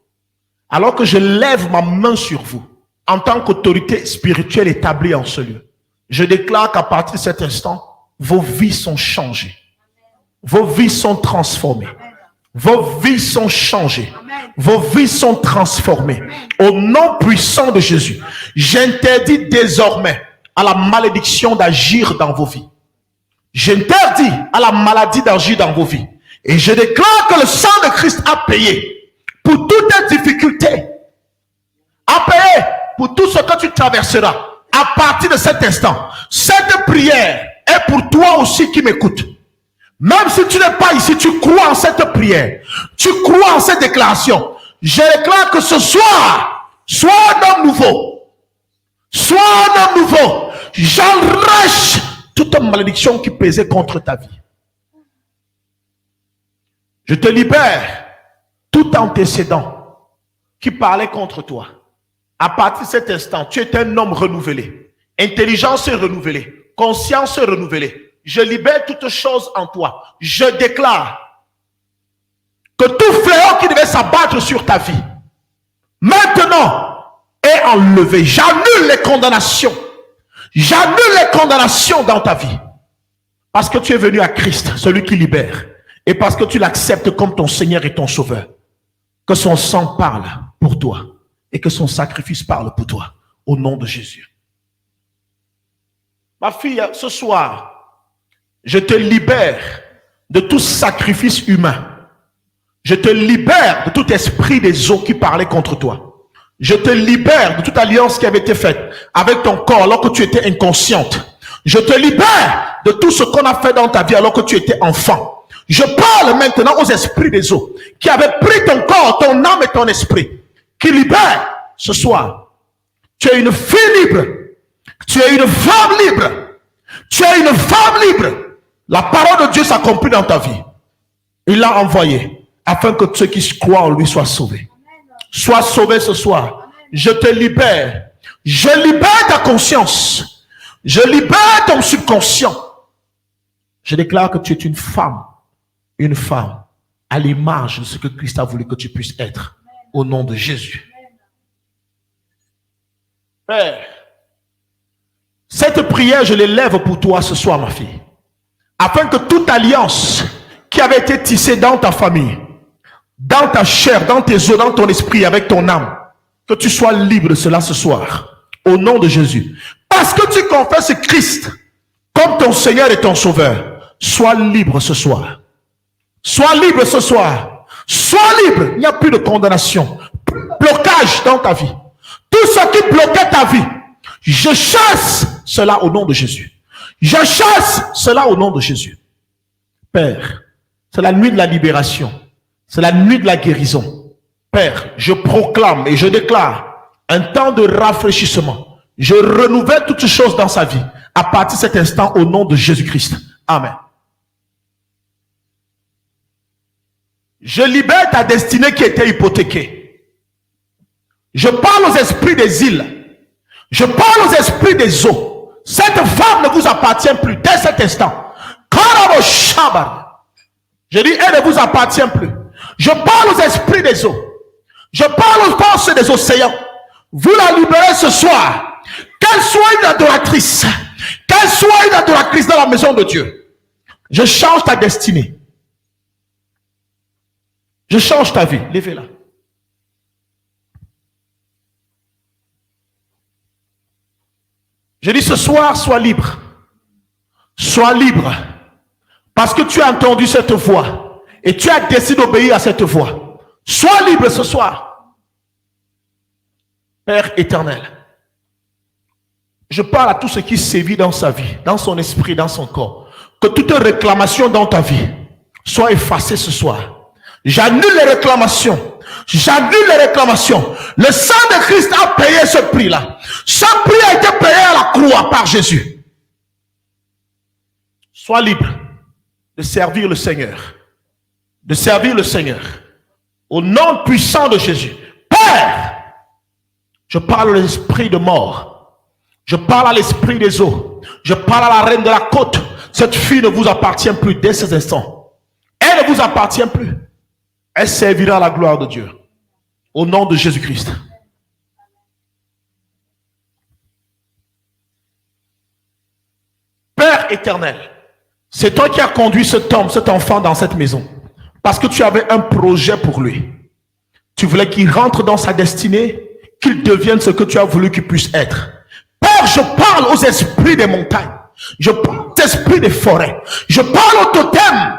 alors que je lève ma main sur vous, en tant qu'autorité spirituelle établie en ce lieu, je déclare qu'à partir de cet instant, vos vies sont changées. Vos vies sont transformées. Vos vies sont changées. Vos vies sont transformées. Au nom puissant de Jésus, j'interdis désormais à la malédiction d'agir dans vos vies. J'interdis à la maladie d'agir dans vos vies. Et je déclare que le sang de Christ a payé pour toutes tes difficultés. A payé pour tout ce que tu traverseras. À partir de cet instant, cette prière est pour toi aussi qui m'écoute. Même si tu n'es pas ici, tu crois en cette prière. Tu crois en cette déclaration. Je déclare que ce soir, sois un homme nouveau. Sois un homme nouveau. J'enrâche toute malédiction qui pesait contre ta vie. Je te libère tout antécédent qui parlait contre toi. À partir de cet instant, tu es un homme renouvelé. Intelligence renouvelée. Conscience renouvelée. Je libère toutes choses en toi. Je déclare que tout fléau qui devait s'abattre sur ta vie, maintenant, est enlevé. J'annule les condamnations. J'annule les condamnations dans ta vie. Parce que tu es venu à Christ, celui qui libère. Et parce que tu l'acceptes comme ton Seigneur et ton Sauveur. Que son sang parle pour toi. Et que son sacrifice parle pour toi. Au nom de Jésus. Ma fille, ce soir, je te libère de tout sacrifice humain. Je te libère de tout esprit des eaux qui parlait contre toi. Je te libère de toute alliance qui avait été faite avec ton corps alors que tu étais inconsciente. Je te libère de tout ce qu'on a fait dans ta vie alors que tu étais enfant. Je parle maintenant aux esprits des eaux qui avaient pris ton corps, ton âme et ton esprit, qui libère ce soir. Tu es une fille libre. Tu es une femme libre. Tu es une femme libre. La parole de Dieu s'accomplit dans ta vie. Il l'a envoyé afin que ceux qui croient en lui soient sauvés. Sois sauvé ce soir. Je te libère. Je libère ta conscience. Je libère ton subconscient. Je déclare que tu es une femme à l'image de ce que Christ a voulu que tu puisses être. Au nom de Jésus. Père, cette prière, je l'élève pour toi ce soir, ma fille. Afin que toute alliance qui avait été tissée dans ta famille, dans ta chair, dans tes os, dans ton esprit, avec ton âme, que tu sois libre de cela ce soir. Au nom de Jésus. Parce que tu confesses Christ comme ton Seigneur et ton Sauveur. Sois libre ce soir. Sois libre ce soir. Sois libre. Il n'y a plus de condamnation. Plus de blocage dans ta vie. Tout ce qui bloquait ta vie, je chasse cela au nom de Jésus. Je chasse cela au nom de Jésus. Père, c'est la nuit de la libération. C'est la nuit de la guérison. Père, je proclame et je déclare un temps de rafraîchissement. Je renouvelle toutes choses dans sa vie à partir de cet instant au nom de Jésus-Christ. Amen. Je libère ta destinée qui était hypothéquée. Je parle aux esprits des îles. Je parle aux esprits des eaux. Cette femme ne vous appartient plus dès cet instant. Je dis, elle ne vous appartient plus. Je parle aux esprits des eaux. Je parle aux forces des océans. Vous la libérez ce soir. Qu'elle soit une adoratrice. Qu'elle soit une adoratrice dans la maison de Dieu. Je change ta destinée. Je change ta vie. Levez-la. Je dis ce soir, sois libre. Sois libre. Parce que tu as entendu cette voix. Et tu as décidé d'obéir à cette voix. Sois libre ce soir. Père éternel. Je parle à tout ce qui sévit dans sa vie, dans son esprit, dans son corps. Que toute réclamation dans ta vie soit effacée ce soir. J'annule les réclamations. J'annule les réclamations. Le sang de Christ a payé ce prix-là. Ce prix a été payé à la croix par Jésus. Sois libre de servir le Seigneur. De servir le Seigneur. Au nom puissant de Jésus. Père, je parle à l'esprit de mort. Je parle à l'esprit des eaux. Je parle à la reine de la côte. Cette fille ne vous appartient plus dès ces instants. Elle ne vous appartient plus. Elle servira à la gloire de Dieu. Au nom de Jésus-Christ. Père éternel, c'est toi qui as conduit cet homme, cet enfant dans cette maison. Parce que tu avais un projet pour lui. Tu voulais qu'il rentre dans sa destinée, qu'il devienne ce que tu as voulu qu'il puisse être. Père, je parle aux esprits des montagnes. Je parle aux esprits des forêts. Je parle au totem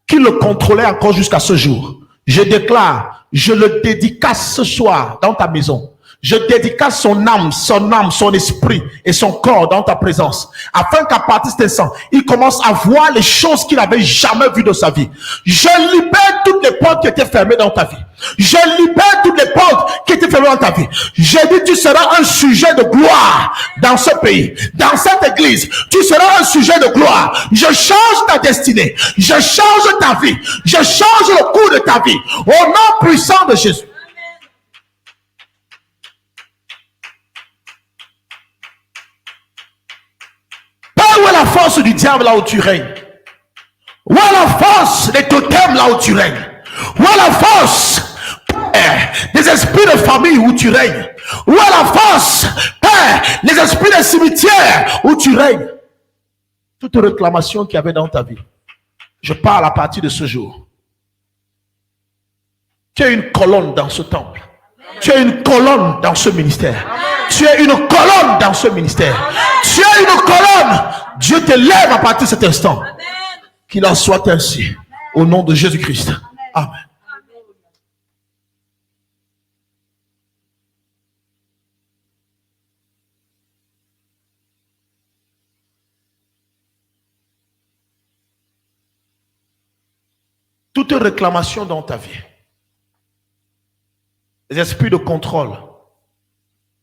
qui le contrôlait encore jusqu'à ce jour. Je déclare, je le dédicace ce soir dans ta maison. Je dédicace son âme, son esprit et son corps dans ta présence. Afin qu'à partir de cet instant, il commence à voir les choses qu'il n'avait jamais vues de sa vie. Je libère toutes les portes qui étaient fermées dans ta vie. Je libère toutes les portes qui étaient fermées dans ta vie. Je dis, tu seras un sujet de gloire dans ce pays, dans cette église. Tu seras un sujet de gloire. Je change ta destinée. Je change ta vie. Je change le cours de ta vie. Au nom puissant de Jésus. Où est la force du diable là où tu règnes? Où est la force des totems là où tu règnes? Où est la force des esprits de famille où tu règnes? Où est la force, Père, des esprits des cimetières où tu règnes? Toute réclamation qu'il y avait dans ta vie, je parle à partir de ce jour. Tu es une colonne dans ce temple. Tu es une colonne dans ce ministère. Tu es une colonne dans ce ministère. Tu es une colonne. Dieu te lève à partir de cet instant. Qu'il en soit ainsi. Au nom de Jésus-Christ. Amen. Toute réclamation dans ta vie Les esprits de contrôle.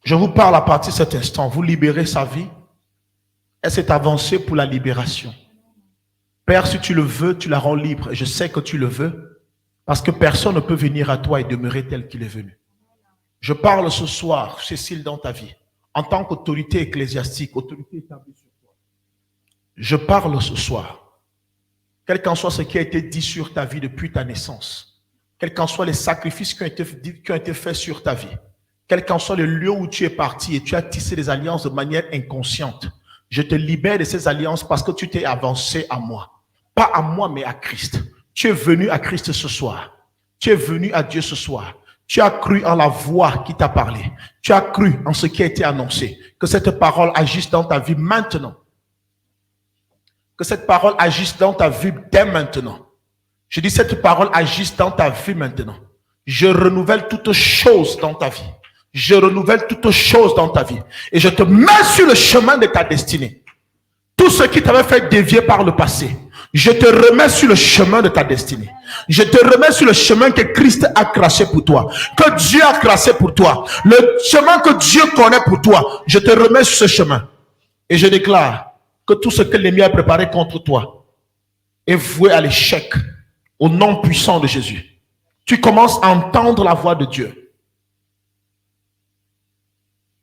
Je vous parle à partir de cet instant. Vous libérez sa vie. Elle s'est avancée pour la libération. Père, si tu le veux, tu la rends libre. Et je sais que tu le veux. Parce que personne ne peut venir à toi et demeurer tel qu'il est venu. Je parle ce soir, Cécile, dans ta vie. En tant qu'autorité ecclésiastique, autorité établie sur toi. Je parle ce soir. Quel qu'en soit ce qui a été dit sur ta vie depuis ta naissance. Quels qu'en soient les sacrifices qui ont été faits sur ta vie. Quel qu'en soit le lieu où tu es parti et tu as tissé des alliances de manière inconsciente. Je te libère de ces alliances parce que tu t'es avancé à moi. Pas à moi, mais à Christ. Tu es venu à Christ ce soir. Tu es venu à Dieu ce soir. Tu as cru en la voix qui t'a parlé. Tu as cru en ce qui a été annoncé. Que cette parole agisse dans ta vie maintenant. Que cette parole agisse dans ta vie dès maintenant. Je dis cette parole agisse dans ta vie maintenant. Je renouvelle toutes choses dans ta vie. Je renouvelle toutes choses dans ta vie. Et je te mets sur le chemin de ta destinée. Tout ce qui t'avait fait dévier par le passé, je te remets sur le chemin de ta destinée. Je te remets sur le chemin que Christ a tracé pour toi. Que Dieu a tracé pour toi. Le chemin que Dieu connaît pour toi. Je te remets sur ce chemin. Et je déclare que tout ce que l'ennemi a préparé contre toi est voué à l'échec. Au nom puissant de Jésus. Tu commences à entendre la voix de Dieu.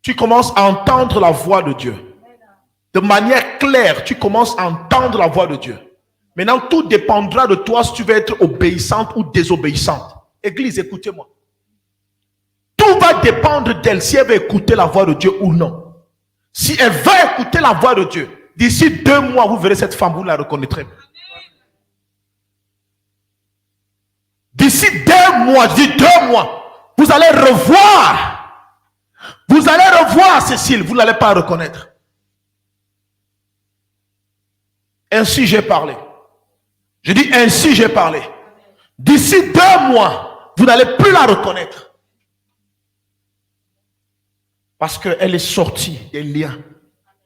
Tu commences à entendre la voix de Dieu. De manière claire, tu commences à entendre la voix de Dieu. Maintenant, tout dépendra de toi si tu veux être obéissante ou désobéissante. Église, écoutez-moi. Tout va dépendre d'elle si elle va écouter la voix de Dieu ou non. Si elle va écouter la voix de Dieu, d'ici 2 mois, vous verrez cette femme, vous la reconnaîtrez. D'ici 2 mois, vous allez revoir. Vous allez revoir Cécile, vous n'allez pas reconnaître. Ainsi j'ai parlé. Je dis ainsi j'ai parlé. D'ici 2 mois, vous n'allez plus la reconnaître. Parce qu'elle est sortie des liens.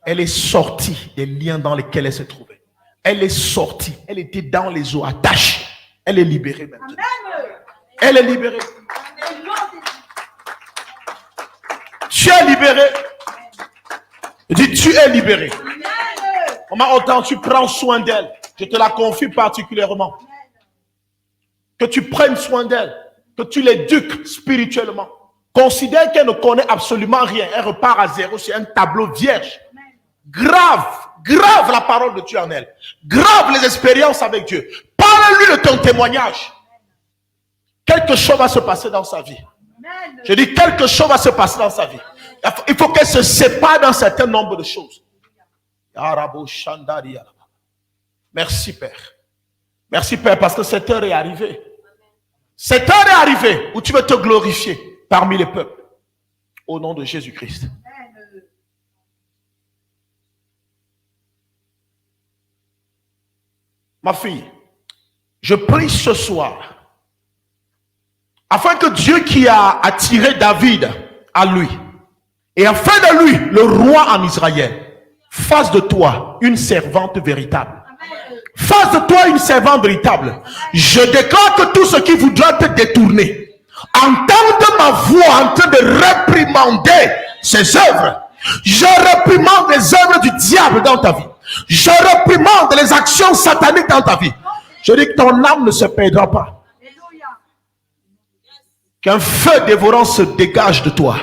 Elle est sortie des liens dans lesquels elle se trouvait. Elle est sortie. Elle était dans les eaux attachées. Elle est libérée maintenant. Elle est libérée. Tu es libéré. Je dis tu es libéré. Comment autant tu prends soin d'elle. Je te la confie particulièrement. Que tu prennes soin d'elle. Que tu l'éduques spirituellement. Considère qu'elle ne connaît absolument rien. Elle repart à zéro sur un tableau vierge. Grave la parole de Dieu en elle. Grave les expériences avec Dieu. Parle-lui de ton témoignage. Quelque chose va se passer dans sa vie. Je dis quelque chose va se passer dans sa vie. Il faut qu'elle se sépare d'un certain nombre de choses. Merci Père. Merci Père parce que cette heure est arrivée. Cette heure est arrivée où tu veux te glorifier parmi les peuples. Au nom de Jésus-Christ. Ma fille, je prie ce soir afin que Dieu qui a attiré David à lui et a fait de lui le roi en Israël fasse de toi une servante véritable. Fasse de toi une servante véritable. Je déclare que tout ce qui voudra te détourner, entende ma voix en train de réprimander ses œuvres. Je réprimande les œuvres du diable dans ta vie. Je réprimande les actions sataniques dans ta vie. Je dis que ton âme ne se perdra pas. Qu'un feu dévorant se dégage de toi.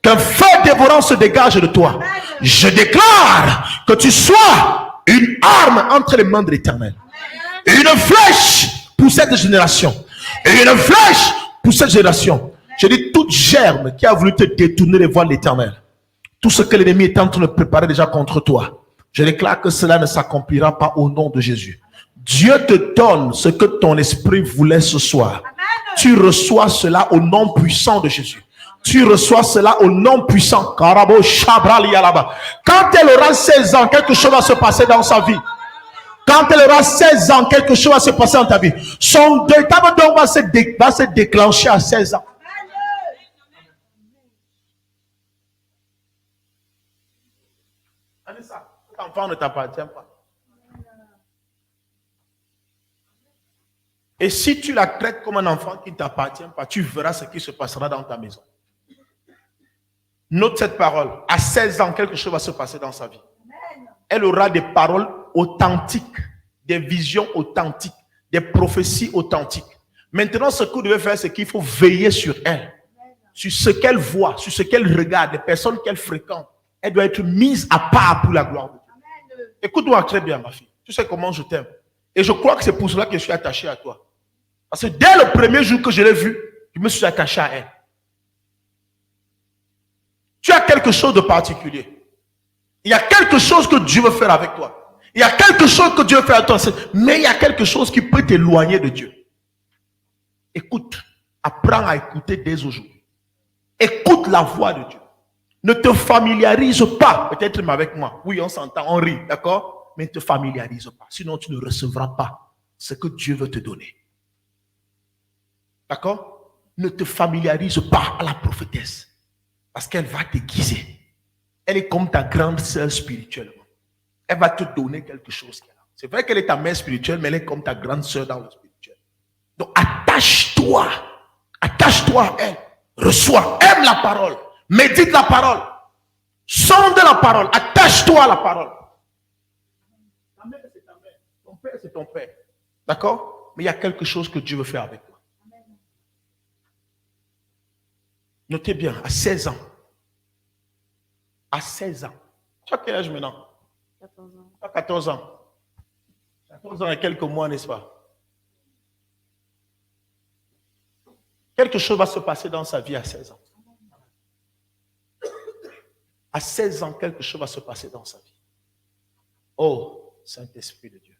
Qu'un feu dévorant se dégage de toi. Je déclare que tu sois une arme entre les mains de l'Éternel. Une flèche pour cette génération. Une flèche pour cette génération. Je dis toute germe qui a voulu te détourner les voies de l'Éternel. Tout ce que l'ennemi est en train de préparer déjà contre toi. Je déclare que cela ne s'accomplira pas au nom de Jésus. Dieu te donne ce que ton esprit voulait ce soir. Tu reçois cela au nom puissant de Jésus. Tu reçois cela au nom puissant. Quand elle aura 16 ans, quelque chose va se passer dans sa vie. Quand elle aura 16 ans, quelque chose va se passer dans ta vie. Son véritable don va se déclencher à 16 ans. Cet enfant ne t'appartient pas. Et si tu la traites comme un enfant qui ne t'appartient pas, tu verras ce qui se passera dans ta maison. Note cette parole. À 16 ans, quelque chose va se passer dans sa vie. Elle aura des paroles authentiques, des visions authentiques, des prophéties authentiques. Maintenant, ce que vous devez faire, c'est qu'il faut veiller sur elle, sur ce qu'elle voit, sur ce qu'elle regarde, les personnes qu'elle fréquente. Elle doit être mise à part pour la gloire de Dieu. Écoute-moi très bien, ma fille. Tu sais comment je t'aime. Et je crois que c'est pour cela que je suis attaché à toi. Parce que dès le premier jour que je l'ai vue, je me suis attaché à elle. Tu as quelque chose de particulier. Il y a quelque chose que Dieu veut faire avec toi. Il y a quelque chose que Dieu veut faire avec toi. Mais il y a quelque chose qui peut t'éloigner de Dieu. Écoute. Apprends à écouter dès aujourd'hui. Écoute la voix de Dieu. Ne te familiarise pas. Peut-être même avec moi. Oui, on s'entend, on rit. D'accord? Mais ne te familiarise pas. Sinon, tu ne recevras pas ce que Dieu veut te donner. D'accord? Ne te familiarise pas à la prophétesse. Parce qu'elle va te guiser. Elle est comme ta grande sœur spirituellement. Elle va te donner quelque chose qu'elle a. C'est vrai qu'elle est ta mère spirituelle, mais elle est comme ta grande sœur dans le spirituel. Donc attache-toi. Attache-toi à elle. Reçois. Aime la parole. Médite la parole. Sonde la parole. Attache-toi à la parole. Ta mère, c'est ta mère. Ton père, c'est ton père. D'accord? Mais il y a quelque chose que Dieu veut faire avec toi. Notez bien, à 16 ans. À 16 ans. Tu as quel âge maintenant? 14 ans. Tu as 14 ans. 14 ans et quelques mois, n'est-ce pas? Quelque chose va se passer dans sa vie à 16 ans. À 16 ans, quelque chose va se passer dans sa vie. Oh, Saint-Esprit de Dieu.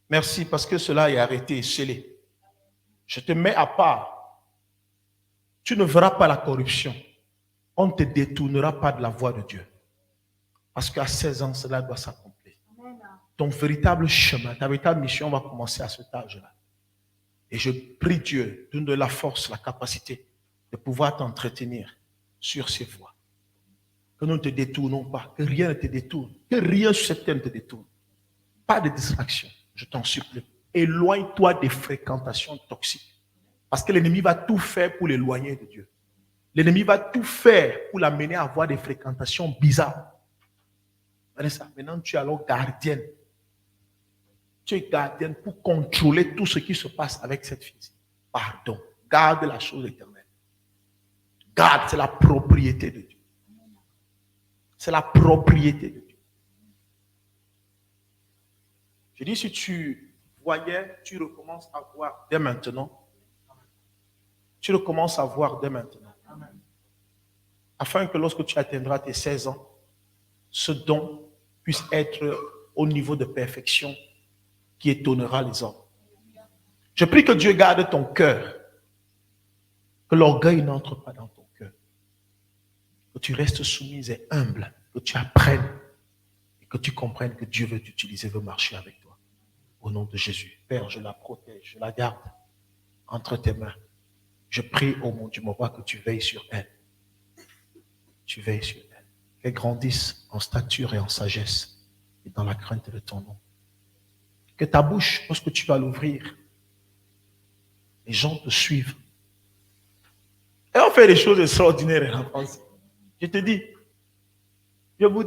Merci parce que cela est arrêté et scellé. Je te mets à part. Tu ne verras pas la corruption. On ne te détournera pas de la voie de Dieu. Parce qu'à 16 ans, cela doit s'accomplir. Ton véritable chemin, ta véritable mission va commencer à cet âge-là. Et je prie Dieu, donne de la force, la capacité de pouvoir t'entretenir sur ces voies. Que nous ne te détournons pas, que rien ne te détourne, que rien sur cette terre ne te détourne. Pas de distraction, je t'en supplie. Éloigne-toi des fréquentations toxiques. Parce que l'ennemi va tout faire pour l'éloigner de Dieu. L'ennemi va tout faire pour l'amener à avoir des fréquentations bizarres. Maintenant, tu es alors gardienne. Tu es gardienne pour contrôler tout ce qui se passe avec cette fille. Pardon. Garde la chose éternelle. Garde, c'est la propriété de Dieu. C'est la propriété de Dieu. Je dis, si tu voyais, tu recommences à voir dès maintenant. Tu recommences à voir dès maintenant. Afin que lorsque tu atteindras tes 16 ans, ce don puisse être au niveau de perfection qui étonnera les hommes. Je prie que Dieu garde ton cœur, que l'orgueil n'entre pas dans ton cœur, que tu restes soumise et humble, que tu apprennes et que tu comprennes que Dieu veut t'utiliser, veut marcher avec toi. Au nom de Jésus. Père, je la protège, je la garde entre tes mains. Je prie, oh mon Dieu, mon roi, que tu veilles sur elle. Tu veilles sur elle. Qu'elle grandisse en stature et en sagesse et dans la crainte de ton nom. Que ta bouche, lorsque tu vas l'ouvrir, les gens te suivent. Et on fait des choses extraordinaires en France. Je te dis, je vous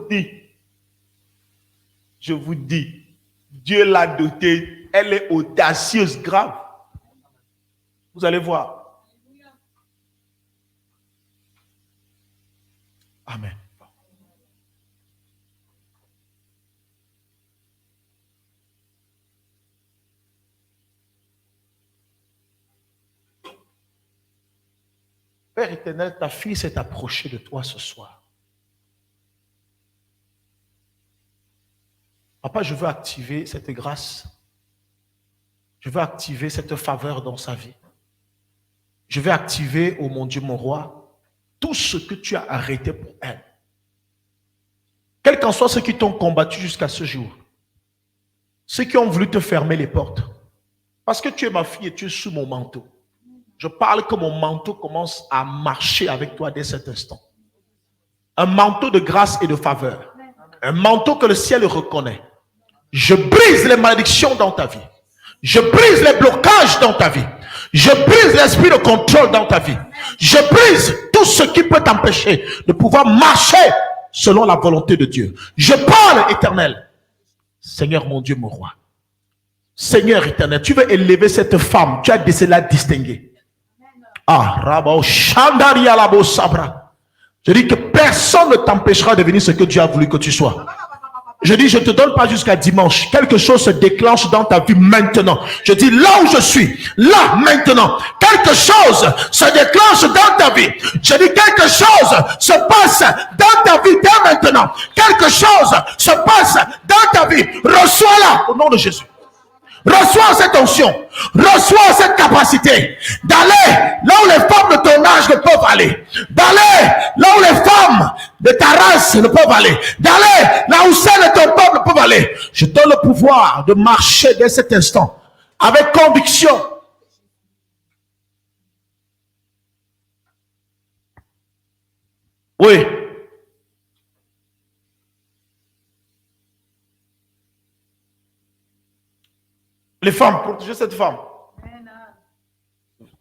dis, Dieu l'a dotée, elle est audacieuse, grave. Vous allez voir. Amen. Père éternel, ta fille s'est approchée de toi ce soir. Papa, je veux activer cette grâce. Je veux activer cette faveur dans sa vie. Je vais activer, oh mon Dieu, mon roi, tout ce que tu as arrêté pour elle. Quels qu'en soient ceux qui t'ont combattu jusqu'à ce jour. Ceux qui ont voulu te fermer les portes. Parce que tu es ma fille et tu es sous mon manteau. Je parle que mon manteau commence à marcher avec toi dès cet instant. Un manteau de grâce et de faveur. Un manteau que le ciel reconnaît. Je brise les malédictions dans ta vie. Je brise les blocages dans ta vie. Je brise l'esprit de contrôle dans ta vie. Je brise tout ce qui peut t'empêcher de pouvoir marcher selon la volonté de Dieu. Je parle, Éternel. Seigneur mon Dieu, mon roi. Seigneur éternel, tu veux élever cette femme. Tu as décidé de la distinguer. Ah, Rabo Shandaria Labo Sabra. Je dis que personne ne t'empêchera de devenir ce que Dieu a voulu que tu sois. Je dis, je ne te donne pas jusqu'à dimanche. Quelque chose se déclenche dans ta vie maintenant. Je dis, là où je suis, là, maintenant, quelque chose se déclenche dans ta vie. Je dis, quelque chose se passe dans ta vie dès maintenant. Quelque chose se passe dans ta vie. Reçois-la au nom de Jésus. Reçois cette onction, reçois cette capacité d'aller là où les femmes de ton âge ne peuvent aller, d'aller là où les femmes de ta race ne peuvent aller, d'aller là où celles de ton peuple peuvent aller. Je donne le pouvoir de marcher dès cet instant avec conviction. Oui. Les femmes, protégez cette femme.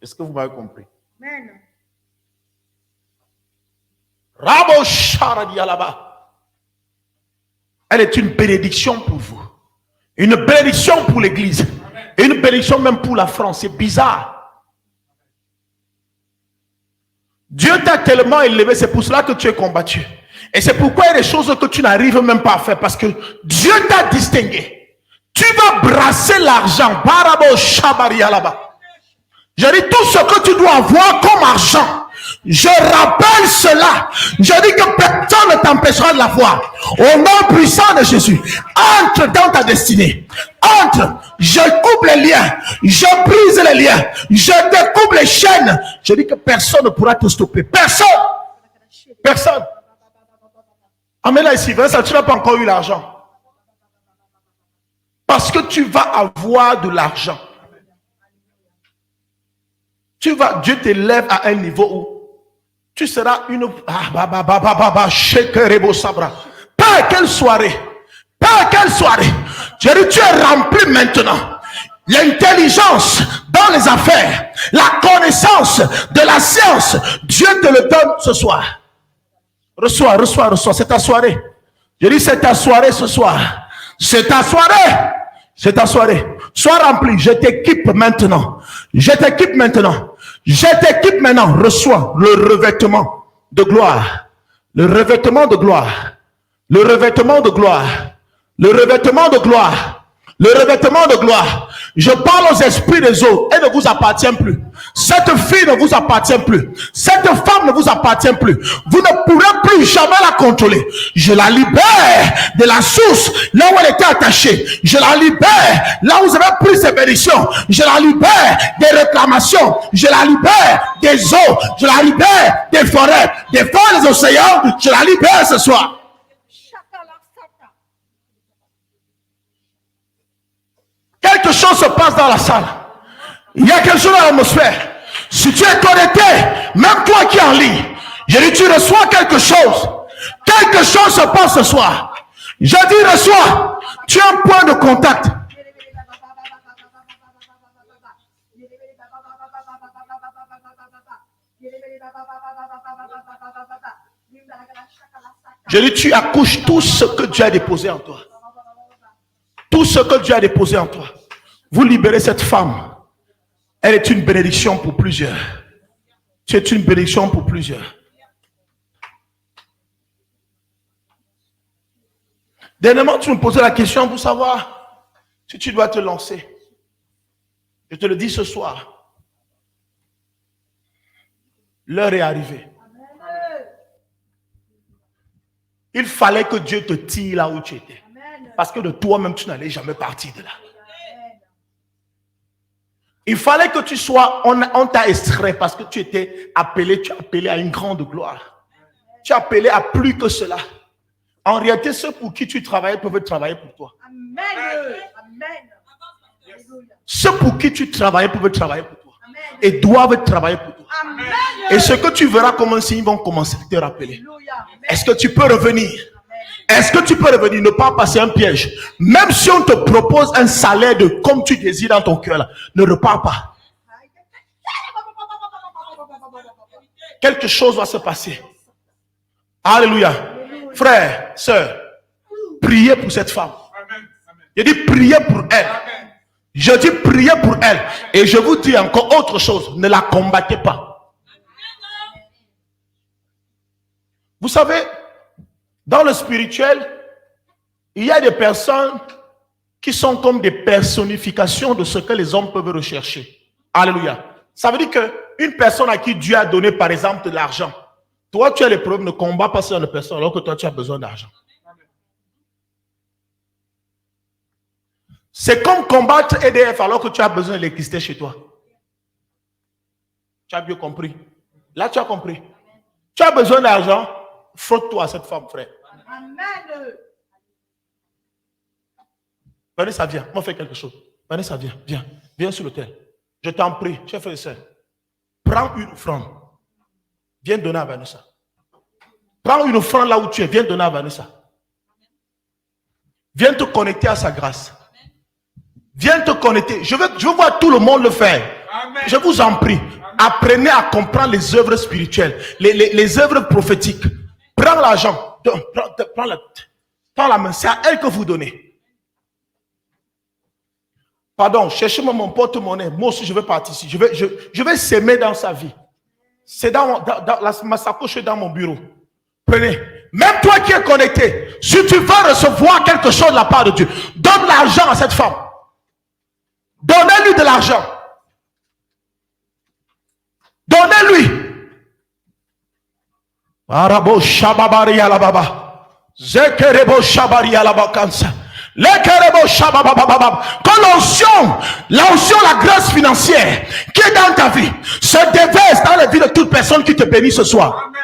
Est-ce que vous m'avez compris? Rabo Sharadia là-bas. Elle est une bénédiction pour vous. Une bénédiction pour l'église. Et une bénédiction même pour la France. C'est bizarre. Dieu t'a tellement élevé, c'est pour cela que tu es combattu. Et c'est pourquoi il y a des choses que tu n'arrives même pas à faire. Parce que Dieu t'a distingué. Tu vas brasser l'argent. Je dis tout ce que tu dois avoir comme argent. Je rappelle cela. Je dis que personne ne t'empêchera de l'avoir. Au nom puissant de Jésus. Entre dans ta destinée. Entre. Je coupe les liens. Je brise les liens. Je découpe les chaînes. Je dis que personne ne pourra te stopper. Personne. Personne. Amène-la ici. Vincent, tu n'as pas encore eu l'argent. Parce que tu vas avoir de l'argent. Dieu t'élève à un niveau où tu seras une... Père, quelle soirée! Père, quelle soirée! Je dis, tu es rempli maintenant. L'intelligence dans les affaires, la connaissance de la science, Dieu te le donne ce soir. Reçois, reçois, reçois. C'est ta soirée. Je dis, c'est ta soirée ce soir. C'est ta soirée. C'est ta soirée. Sois rempli. Je t'équipe maintenant. Je t'équipe maintenant. Je t'équipe maintenant. Reçois le revêtement de gloire. Le revêtement de gloire. Le revêtement de gloire. Le revêtement de gloire. Le revêtement de gloire. Je parle aux esprits des eaux. Elle ne vous appartient plus. Cette fille ne vous appartient plus. Cette femme ne vous appartient plus. Vous ne pourrez plus jamais la contrôler. Je la libère de la source là où elle était attachée. Je la libère là où vous avez pris ses bénédictions. Je la libère des réclamations. Je la libère des eaux. Je la libère des forêts. Des fonds des océans. Je la libère ce soir. Quelque chose se passe dans la salle. Il y a quelque chose dans l'atmosphère. Si tu es connecté, même toi qui es en ligne, je dis tu reçois quelque chose. Quelque chose se passe ce soir. Je dis reçois. Tu as un point de contact. Je dis tu accouches tout ce que Dieu a déposé en toi. Tout ce que Dieu a déposé en toi. Vous libérez cette femme. Elle est une bénédiction pour plusieurs. Tu es une bénédiction pour plusieurs. Dernièrement, tu me posais la question pour savoir si tu dois te lancer. Je te le dis ce soir. L'heure est arrivée. Il fallait que Dieu te tire là où tu étais. Parce que de toi-même, tu n'allais jamais partir de là. Il fallait que tu sois, on t'a extrait parce que tu étais appelé, tu as appelé à une grande gloire. Tu as appelé à plus que cela. En réalité, ceux pour qui tu travailles peuvent travailler pour toi. Amen. Ceux pour qui tu travailles peuvent travailler pour toi. Amen. Et doivent travailler pour toi. Amen. Et ce que tu verras commencer, ils vont commencer à te rappeler. Est-ce que tu peux revenir? Est-ce que tu peux revenir, ne pas passer un piège? Même si on te propose un salaire de comme tu désires dans ton cœur, là, ne repars pas. Quelque chose va se passer. Alléluia. Frère, sœur, priez pour cette femme. Je dis priez pour elle. Je dis priez pour elle. Et je vous dis encore autre chose. Ne la combattez pas. Vous savez, dans le spirituel, il y a des personnes qui sont comme des personnifications de ce que les hommes peuvent rechercher. Alléluia. Ça veut dire qu'une personne à qui Dieu a donné, par exemple, de l'argent, toi, tu as les problèmes, ne combat pas ce genre de personne alors que toi, tu as besoin d'argent. C'est comme combattre EDF alors que tu as besoin d'électricité chez toi. Tu as bien compris. Là, tu as compris. Tu as besoin d'argent, frotte-toi à cette femme, frère. Amen. Vanessa, viens. On fait quelque chose. Vanessa, viens. Viens. Viens sur l'autel. Je t'en prie, chef et sœur. Prends une offrande. Viens donner à Vanessa. Prends une offrande là où tu es. Viens donner à Vanessa. Viens te connecter à sa grâce. Viens te connecter. Je veux voir tout le monde le faire. Amen. Je vous en prie. Amen. Apprenez à comprendre les œuvres spirituelles, les œuvres prophétiques. Prends l'argent. Prends la main. C'est à elle que vous donnez. Pardon, cherchez-moi mon porte-monnaie. Moi aussi, je vais participer. Je vais s'aimer dans sa vie. C'est dans ma sacoche est dans mon bureau. Prenez. Même toi qui es connecté, si tu veux recevoir quelque chose de la part de Dieu, donne l'argent à cette femme. Donnez-lui de l'argent. Donnez-lui. Arabo shababari alababa. Zekerebo shabari alabakansa. Lekerebo shababababab. Quand l'onction, la grâce financière qui est dans ta vie se déverse dans la vie de toute personne qui te bénit ce soir. Amen.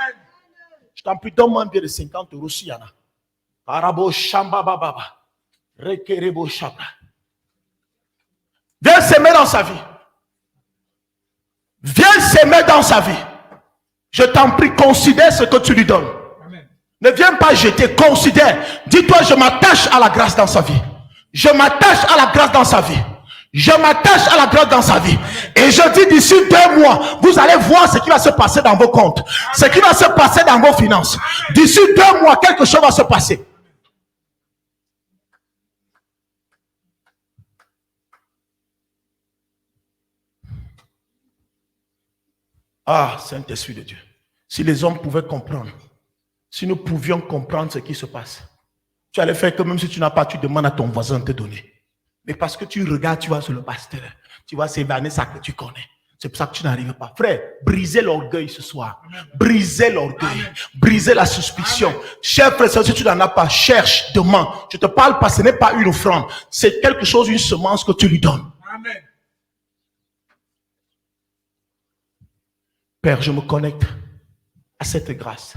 Je t'en prie, donne-moi un billet de 50 € si y en a. Arabo shambabababa. Rekerebo shabra. Viens s'aimer dans sa vie. Viens s'aimer dans sa vie. Je t'en prie, considère ce que tu lui donnes. Amen. Ne viens pas jeter, considère. Dis-toi, je m'attache à la grâce dans sa vie. Je m'attache à la grâce dans sa vie. Je m'attache à la grâce dans sa vie. Et je dis d'ici 2 mois, vous allez voir ce qui va se passer dans vos comptes. Ce qui va se passer dans vos finances. D'ici 2 mois, quelque chose va se passer. Ah, Saint-Esprit de Dieu. Si les hommes pouvaient comprendre, si nous pouvions comprendre ce qui se passe, tu allais faire que même si tu n'as pas, tu demandes à ton voisin de te donner. Mais parce que tu regardes, tu vas sur le pasteur, tu vois, c'est Vanessa que tu connais. C'est pour ça que tu n'arrives pas. Frère, brisez l'orgueil ce soir. Brisez l'orgueil. Brisez la suspicion. Cher frère, si tu n'en as pas, cherche, demande. Je te parle pas, ce n'est pas une offrande. C'est quelque chose, une semence que tu lui donnes. Amen. Père, je me connecte à cette grâce.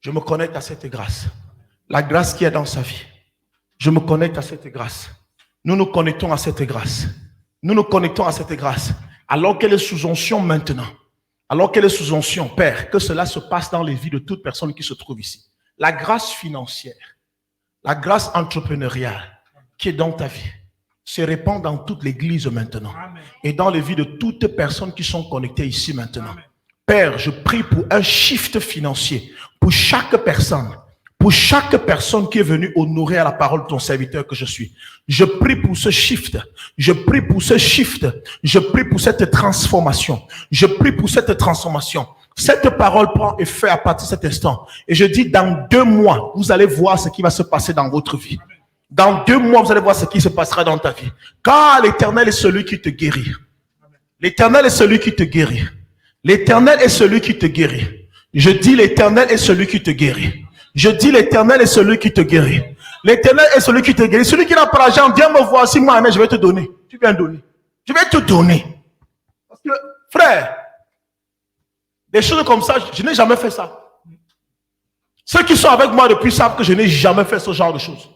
Je me connecte à cette grâce. La grâce qui est dans sa vie. Je me connecte à cette grâce. Nous nous connectons à cette grâce. Nous nous connectons à cette grâce. Alors qu'elle est sous onction maintenant. Alors qu'elle est sous onction, Père, que cela se passe dans les vies de toute personne qui se trouve ici. La grâce financière, la grâce entrepreneuriale qui est dans ta vie se répand dans toute l'église maintenant. Amen. Et dans les vies de toutes personnes qui sont connectées ici maintenant. Amen. Père, je prie pour un shift financier pour chaque personne. Pour chaque personne qui est venue honorer à la parole de ton serviteur que je suis. Je prie pour ce shift. Je prie pour ce shift. Je prie pour cette transformation. Je prie pour cette transformation. Cette parole prend effet à partir de cet instant. Et je dis, dans 2 mois, vous allez voir ce qui va se passer dans votre vie. Dans 2 mois, vous allez voir ce qui se passera dans ta vie. Car l'Éternel est celui qui te guérit. L'Éternel est celui qui te guérit. L'Éternel est celui qui te guérit. Je dis, l'Éternel est celui qui te guérit. Je dis, l'Éternel est celui qui te guérit. L'Éternel est celui qui te guérit. Celui qui n'a pas l'argent, viens me voir. Si moi, je vais te donner. Tu viens donner. Je vais te donner. Parce que, frère, des choses comme ça, je n'ai jamais fait ça. Ceux qui sont avec moi depuis savent que je n'ai jamais fait ce genre de choses.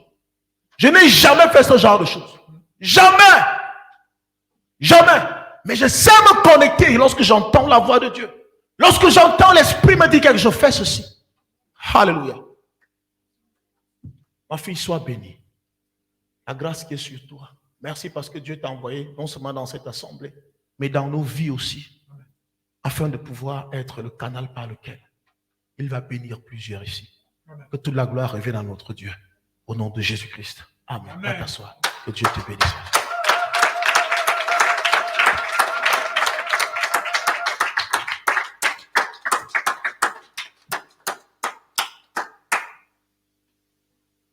Je n'ai jamais fait ce genre de choses. Jamais. Jamais. Mais je sais me connecter lorsque j'entends la voix de Dieu. Lorsque j'entends l'Esprit me dire que je fais ceci. Alléluia. Ma fille, sois bénie. La grâce qui est sur toi. Merci parce que Dieu t'a envoyé non seulement dans cette assemblée, mais dans nos vies aussi, afin de pouvoir être le canal par lequel il va bénir plusieurs ici. Que toute la gloire revienne à notre Dieu. Au nom de Jésus-Christ. Amen. Va t'asseoir. Que Dieu te bénisse.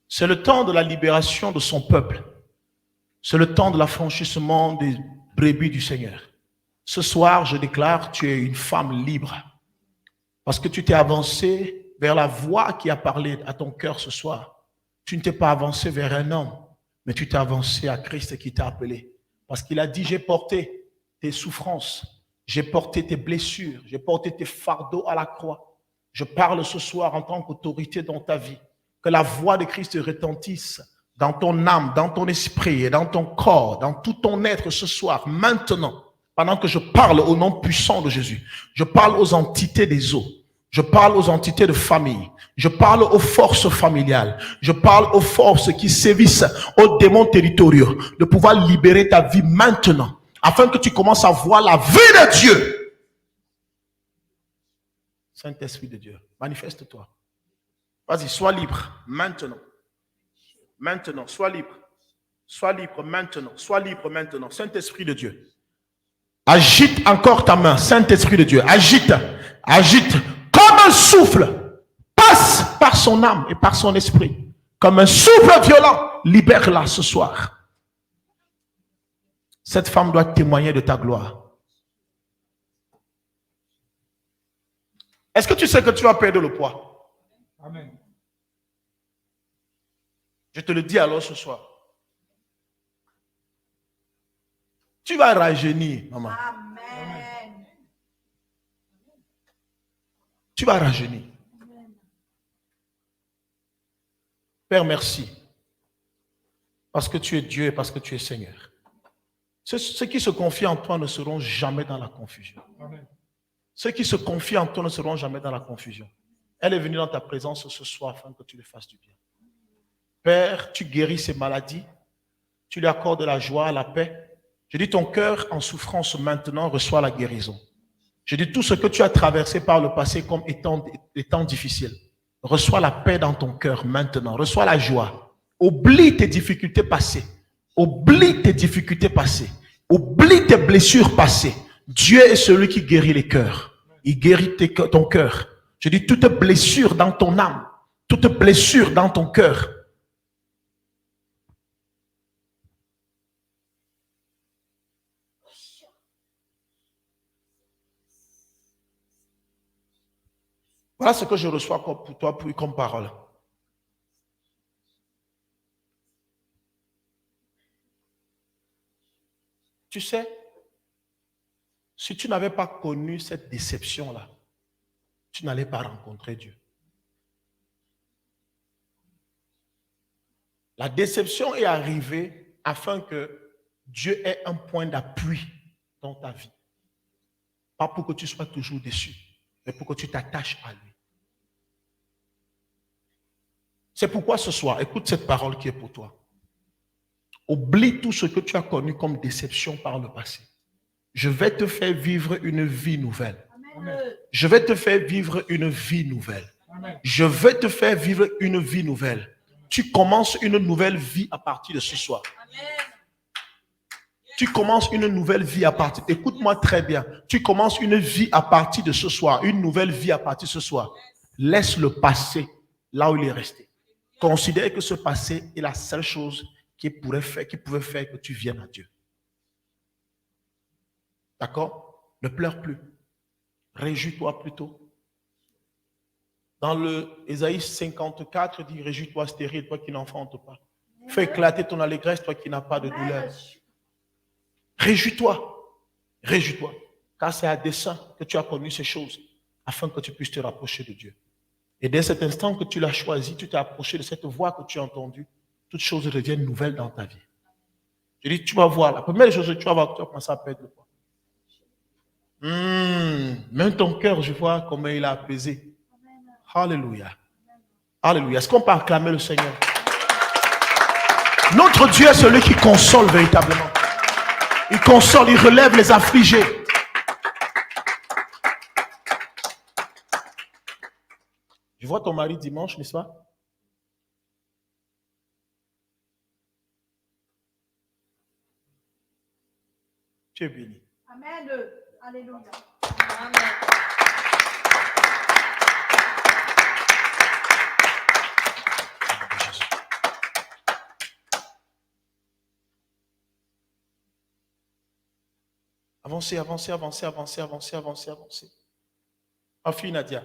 C'est le temps de la libération de son peuple. C'est le temps de l'affranchissement des brebis du Seigneur. Ce soir, je déclare, tu es une femme libre. Parce que tu t'es avancé vers la voix qui a parlé à ton cœur ce soir. Tu ne t'es pas avancé vers un homme, mais tu t'es avancé à Christ qui t'a appelé. Parce qu'il a dit, j'ai porté tes souffrances, j'ai porté tes blessures, j'ai porté tes fardeaux à la croix. Je parle ce soir en tant qu'autorité dans ta vie. Que la voix de Christ retentisse dans ton âme, dans ton esprit et dans ton corps, dans tout ton être ce soir, maintenant, pendant que je parle au nom puissant de Jésus. Je parle aux entités des eaux. Je parle aux entités de famille. Je parle aux forces familiales. Je parle aux forces qui sévissent aux démons territoriaux, de pouvoir libérer ta vie maintenant, afin que tu commences à voir la vie de Dieu. Saint-Esprit de Dieu, manifeste-toi. Vas-y, sois libre maintenant. Maintenant, sois libre. Sois libre maintenant. Sois libre maintenant. Saint-Esprit de Dieu. Agite encore ta main. Saint-Esprit de Dieu. Agite. Agite. Comme un souffle. Passe par son âme et par son esprit. Comme un souffle violent. Libère-la ce soir. Cette femme doit témoigner de ta gloire. Est-ce que tu sais que tu vas perdre le poids? Amen. Je te le dis alors ce soir. Tu vas rajeunir, maman. Amen. Tu vas rajeunir. Amen. Père, merci. Parce que tu es Dieu et parce que tu es Seigneur. Ceux qui se confient en toi ne seront jamais dans la confusion. Amen. Ceux qui se confient en toi ne seront jamais dans la confusion. Elle est venue dans ta présence ce soir afin que tu lui fasses du bien. Père, tu guéris ces maladies. Tu lui accordes la joie, la paix. Je dis ton cœur en souffrance maintenant reçoit la guérison. Je dis tout ce que tu as traversé par le passé comme étant difficile. Reçois la paix dans ton cœur maintenant. Reçois la joie. Oublie tes difficultés passées. Oublie tes difficultés passées. Oublie tes blessures passées. Dieu est celui qui guérit les cœurs. Il guérit ton cœur. Je dis toute blessure dans ton âme, toute blessure dans ton cœur. Voilà ce que je reçois pour toi comme parole. Tu sais, si tu n'avais pas connu cette déception-là, tu n'allais pas rencontrer Dieu. La déception est arrivée afin que Dieu ait un point d'appui dans ta vie. Pas pour que tu sois toujours déçu, mais pour que tu t'attaches à lui. C'est pourquoi ce soir, écoute cette parole qui est pour toi. Oublie tout ce que tu as connu comme déception par le passé. Je vais te faire vivre une vie nouvelle. Amen. Je vais te faire vivre une vie nouvelle. Amen. Je vais te faire vivre une vie nouvelle. Tu commences une nouvelle vie à partir de ce soir. Amen. Tu commences une nouvelle vie à partir. Écoute-moi très bien. Tu commences une vie à partir de ce soir. Une nouvelle vie à partir de ce soir. Laisse le passé là où il est resté. Considère que ce passé est la seule chose qui pouvait faire que tu viennes à Dieu. D'accord? Ne pleure plus. Réjouis-toi plutôt. Dans le Ésaïe 54, il dit, réjouis-toi stérile, toi qui n'enfantes pas. Fais éclater ton allégresse, toi qui n'as pas de douleur. Réjouis-toi. Réjouis-toi. Car c'est à dessein que tu as connu ces choses, afin que tu puisses te rapprocher de Dieu. Et dès cet instant que tu l'as choisi, tu t'es approché de cette voix que tu as entendue, toutes choses deviennent nouvelles dans ta vie. Je dis, tu vas voir, la première chose que tu vas voir, tu vas commencer à perdre le poids. Même ton cœur, je vois comment il a apaisé. Alléluia. Alléluia. Est-ce qu'on peut acclamer le Seigneur? Notre Dieu est celui qui console véritablement. Il console, il relève les affligés. Je vois ton mari dimanche, n'est-ce pas? Tu es béni. Amen. Alléluia. Amen. Avancez, avancez, avancez, avancez, avancez, avancez, avancez. Ma fille Nadia,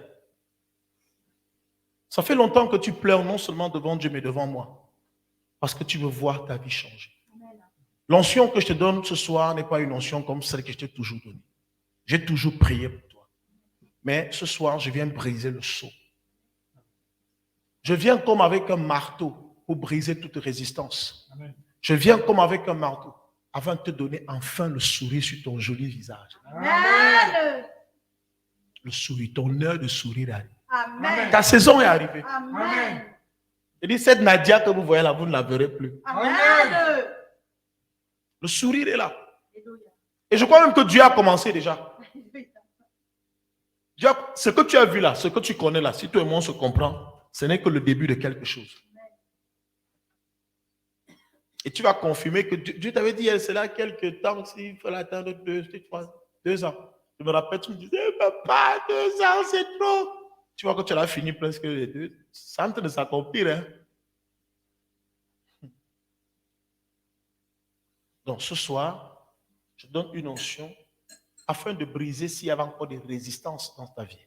ça fait longtemps que tu pleures non seulement devant Dieu, mais devant moi. Parce que tu veux voir ta vie changer. L'onction que je te donne ce soir n'est pas une onction comme celle que je t'ai toujours donnée. J'ai toujours prié pour toi. Mais ce soir, je viens briser le sceau. Je viens comme avec un marteau pour briser toute résistance. Amen. Je viens comme avec un marteau afin de te donner enfin le sourire sur ton joli visage. Amen. Le sourire, ton heure de sourire arrive. Amen. Ta saison est arrivée. Amen. Je dis, cette Nadia que vous voyez là, vous ne la verrez plus. Amen. Le sourire est là. Et je crois même que Dieu a commencé déjà. Dieu ce que tu as vu là, ce que tu connais là, si toi et moi on se comprend, ce n'est que le début de quelque chose. Et tu vas confirmer que Dieu t'avait dit, c'est là quelques temps, s'il fallait attendre 2 ans. Je me rappelle, tu me disais, papa, 2 ans, c'est trop. Tu vois que tu l'as fini presque les 2. C'est en train de s'accomplir. Hein? Donc ce soir, je donne une onction afin de briser s'il y avait encore des résistances dans ta vie.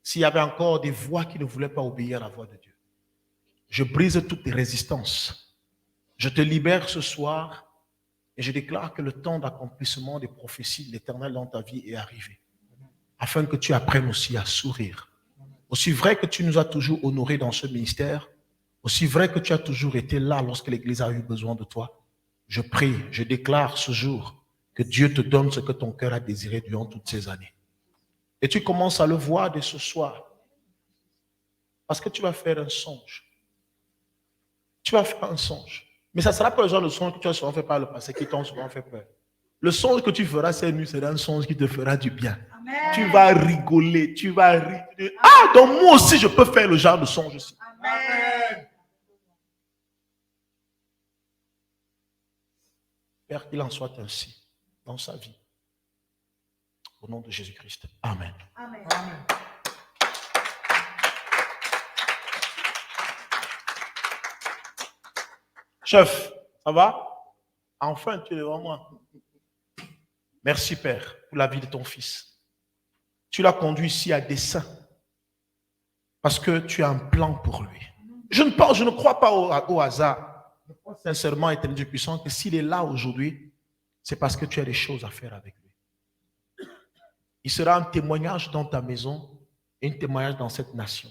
S'il y avait encore des voix qui ne voulaient pas obéir à la voix de Dieu. Je brise toutes les résistances. Je te libère ce soir et je déclare que le temps d'accomplissement des prophéties de l'Éternel dans ta vie est arrivé. Afin que tu apprennes aussi à sourire. Aussi vrai que tu nous as toujours honorés dans ce ministère, aussi vrai que tu as toujours été là lorsque l'Église a eu besoin de toi, je prie, je déclare ce jour que Dieu te donne ce que ton cœur a désiré durant toutes ces années. Et tu commences à le voir dès ce soir. Parce que tu vas faire un songe. Tu vas faire un songe. Mais ça ne sera pas le genre de songe que tu as souvent fait par le passé, qui t'ont souvent fait peur. Le songe que tu feras cette nuit sera un songe qui te fera du bien. Amen. Tu vas rigoler, tu vas rire. Ah, donc moi aussi je peux faire le genre de songe aussi. Amen. Père, qu'il en soit ainsi dans sa vie. Au nom de Jésus-Christ. Amen. Amen. Amen. Chef, ça va? Enfin, tu es devant moi. Merci, Père, pour la vie de ton fils. Tu l'as conduit ici à dessein. Parce que tu as un plan pour lui. Je ne crois pas au hasard. Je crois sincèrement, Éternel Dieu puissant, que s'il est là aujourd'hui, c'est parce que tu as des choses à faire avec lui. Il sera un témoignage dans ta maison et un témoignage dans cette nation.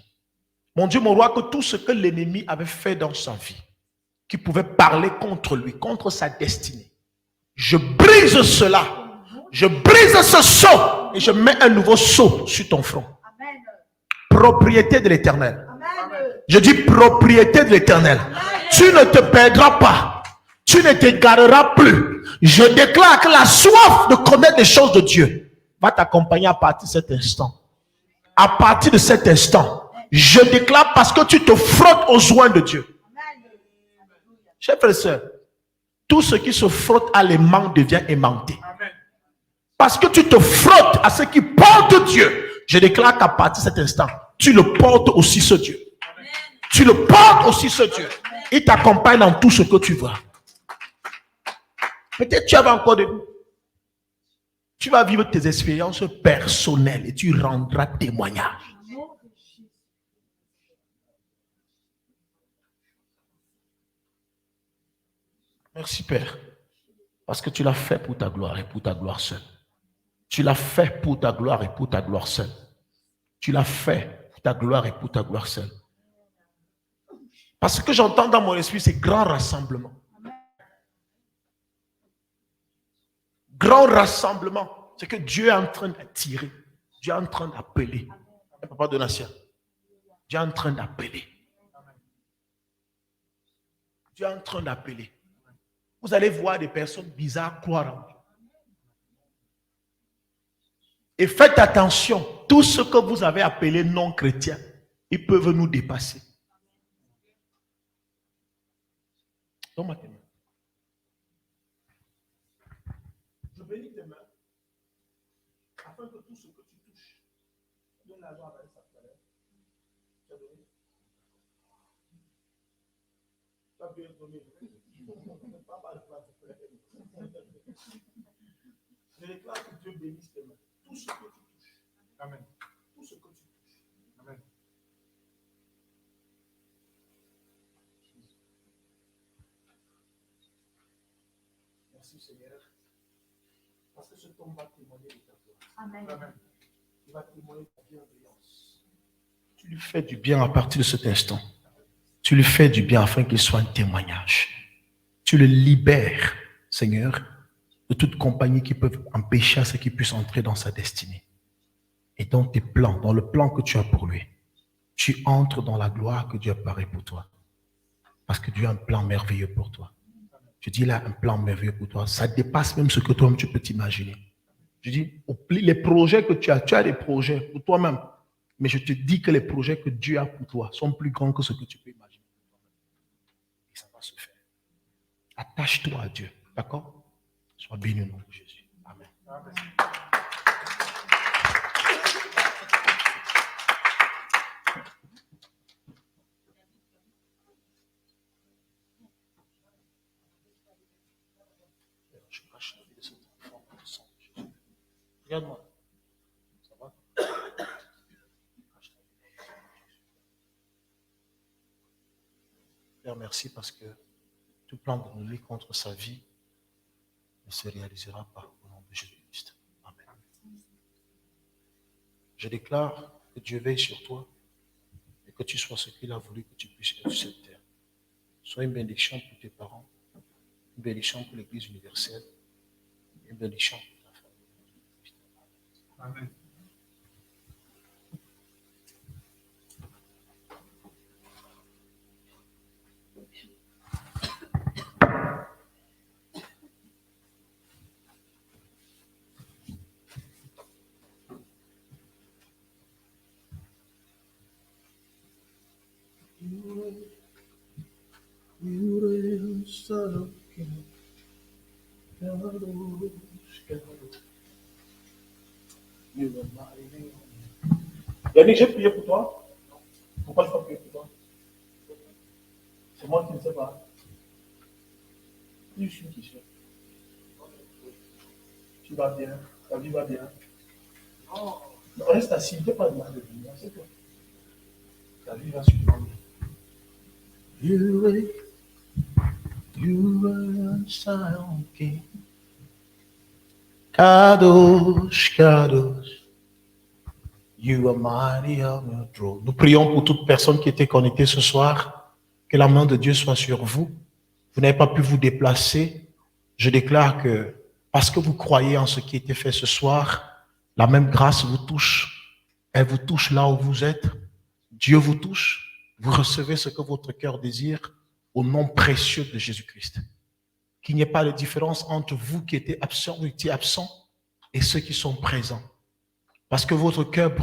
Mon Dieu, mon roi, que tout ce que l'ennemi avait fait dans sa vie, qui pouvait parler contre lui, contre sa destinée, je brise cela. Je brise ce sceau et je mets un nouveau sceau sur ton front. Amen. Propriété de l'Éternel. Je dis propriété de l'Éternel. Tu ne te perdras pas. Tu ne t'égareras plus. Je déclare que la soif de connaître les choses de Dieu va t'accompagner à partir de cet instant. À partir de cet instant, je déclare parce que tu te frottes aux soins de Dieu. Chers frères et sœurs, tout ce qui se frotte à l'aimant devient aimanté. Parce que tu te frottes à ce qui porte Dieu. Je déclare qu'à partir de cet instant, tu le portes aussi ce Dieu. Amen. Tu le portes aussi ce Dieu. Amen. Il t'accompagne dans tout ce que tu veux. Peut-être tu avais encore des... Tu vas vivre tes expériences personnelles et tu rendras témoignage. Merci Père. Parce que tu l'as fait pour ta gloire et pour ta gloire seule. Tu l'as fait pour ta gloire et pour ta gloire seule. Tu l'as fait pour ta gloire et pour ta gloire seule. Parce que ce que j'entends dans mon esprit, c'est grand rassemblement. Grand rassemblement. C'est que Dieu est en train d'attirer. Dieu est en train d'appeler. Papa Donatien. Dieu est en train d'appeler. Dieu est en train d'appeler. Vous allez voir des personnes bizarres croire en Dieu. Et faites attention, tout ce que vous avez appelé non chrétiens, ils peuvent nous dépasser. Donne-moi tes mains. Je bénis tes mains, afin que tout ce que tu touches, donne la joie avec sa colère. Tu as donné. Tu as bien donné. Je déclare que Dieu bénisse tes mains. Tout ce que tu touches. Amen. Tout ce que tu touches. Amen. Merci Seigneur. Parce que cet homme va témoigner de ta gloire. Amen. Amen. Il va témoigner de ta bienveillance. Tu lui fais du bien à partir de cet instant. Tu lui fais du bien afin qu'il soit un témoignage. Tu le libères, Seigneur, de toute compagnie qui peut empêcher à ce qu'il puisse entrer dans sa destinée. Et dans tes plans, dans le plan que tu as pour lui, tu entres dans la gloire que Dieu a préparée pour toi. Parce que Dieu a un plan merveilleux pour toi. Je dis là, un plan merveilleux pour toi. Ça dépasse même ce que toi-même tu peux t'imaginer. Je dis, les projets que tu as des projets pour toi-même. Mais je te dis que les projets que Dieu a pour toi sont plus grands que ce que tu peux imaginer. Et ça va se faire. Attache-toi à Dieu. D'accord? Sois béni au nom de Jésus. Amen. Amen. Je cache la vie de cet enfant dans le sang de Jésus. Regarde-moi. Ça va? Père, merci parce que tout plan de nuit contre sa vie ne se réalisera pas au nom de Jésus-Christ. Amen. Je déclare que Dieu veille sur toi et que tu sois ce qu'il a voulu que tu puisses être sur cette terre. Sois une bénédiction pour tes parents, une bénédiction pour l'Église universelle, une bénédiction pour ta famille. Amen. Yannick, j'ai prié pour toi. Pourquoi je ne peux pas prier pour toi? C'est moi qui ne sais pas. Je suis qui sais. Tu vas bien, ta vie va bien. Non, reste assis, ne fais pas de mal de vie, c'est toi. Ta vie va super bien. You are silent king. Kadosh, Kadosh. You are mighty on your throne. Nous prions pour toute personne qui était connectée ce soir. Que la main de Dieu soit sur vous. Vous n'avez pas pu vous déplacer. Je déclare que parce que vous croyez en ce qui a été fait ce soir, la même grâce vous touche. Elle vous touche là où vous êtes. Dieu vous touche. Vous recevez ce que votre cœur désire au nom précieux de Jésus-Christ. Qu'il n'y ait pas de différence entre vous qui étiez absents et ceux qui sont présents. Parce que votre cœur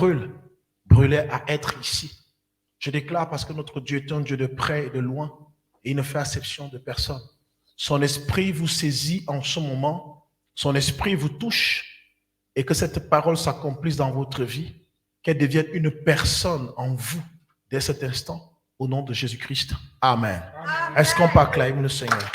brûlait à être ici. Je déclare parce que notre Dieu est un Dieu de près et de loin et il ne fait exception de personne. Son esprit vous saisit en ce moment, son esprit vous touche et que cette parole s'accomplisse dans votre vie, qu'elle devienne une personne en vous dès cet instant, au nom de Jésus-Christ. Amen. Est-ce qu'on peut acclamer le Seigneur?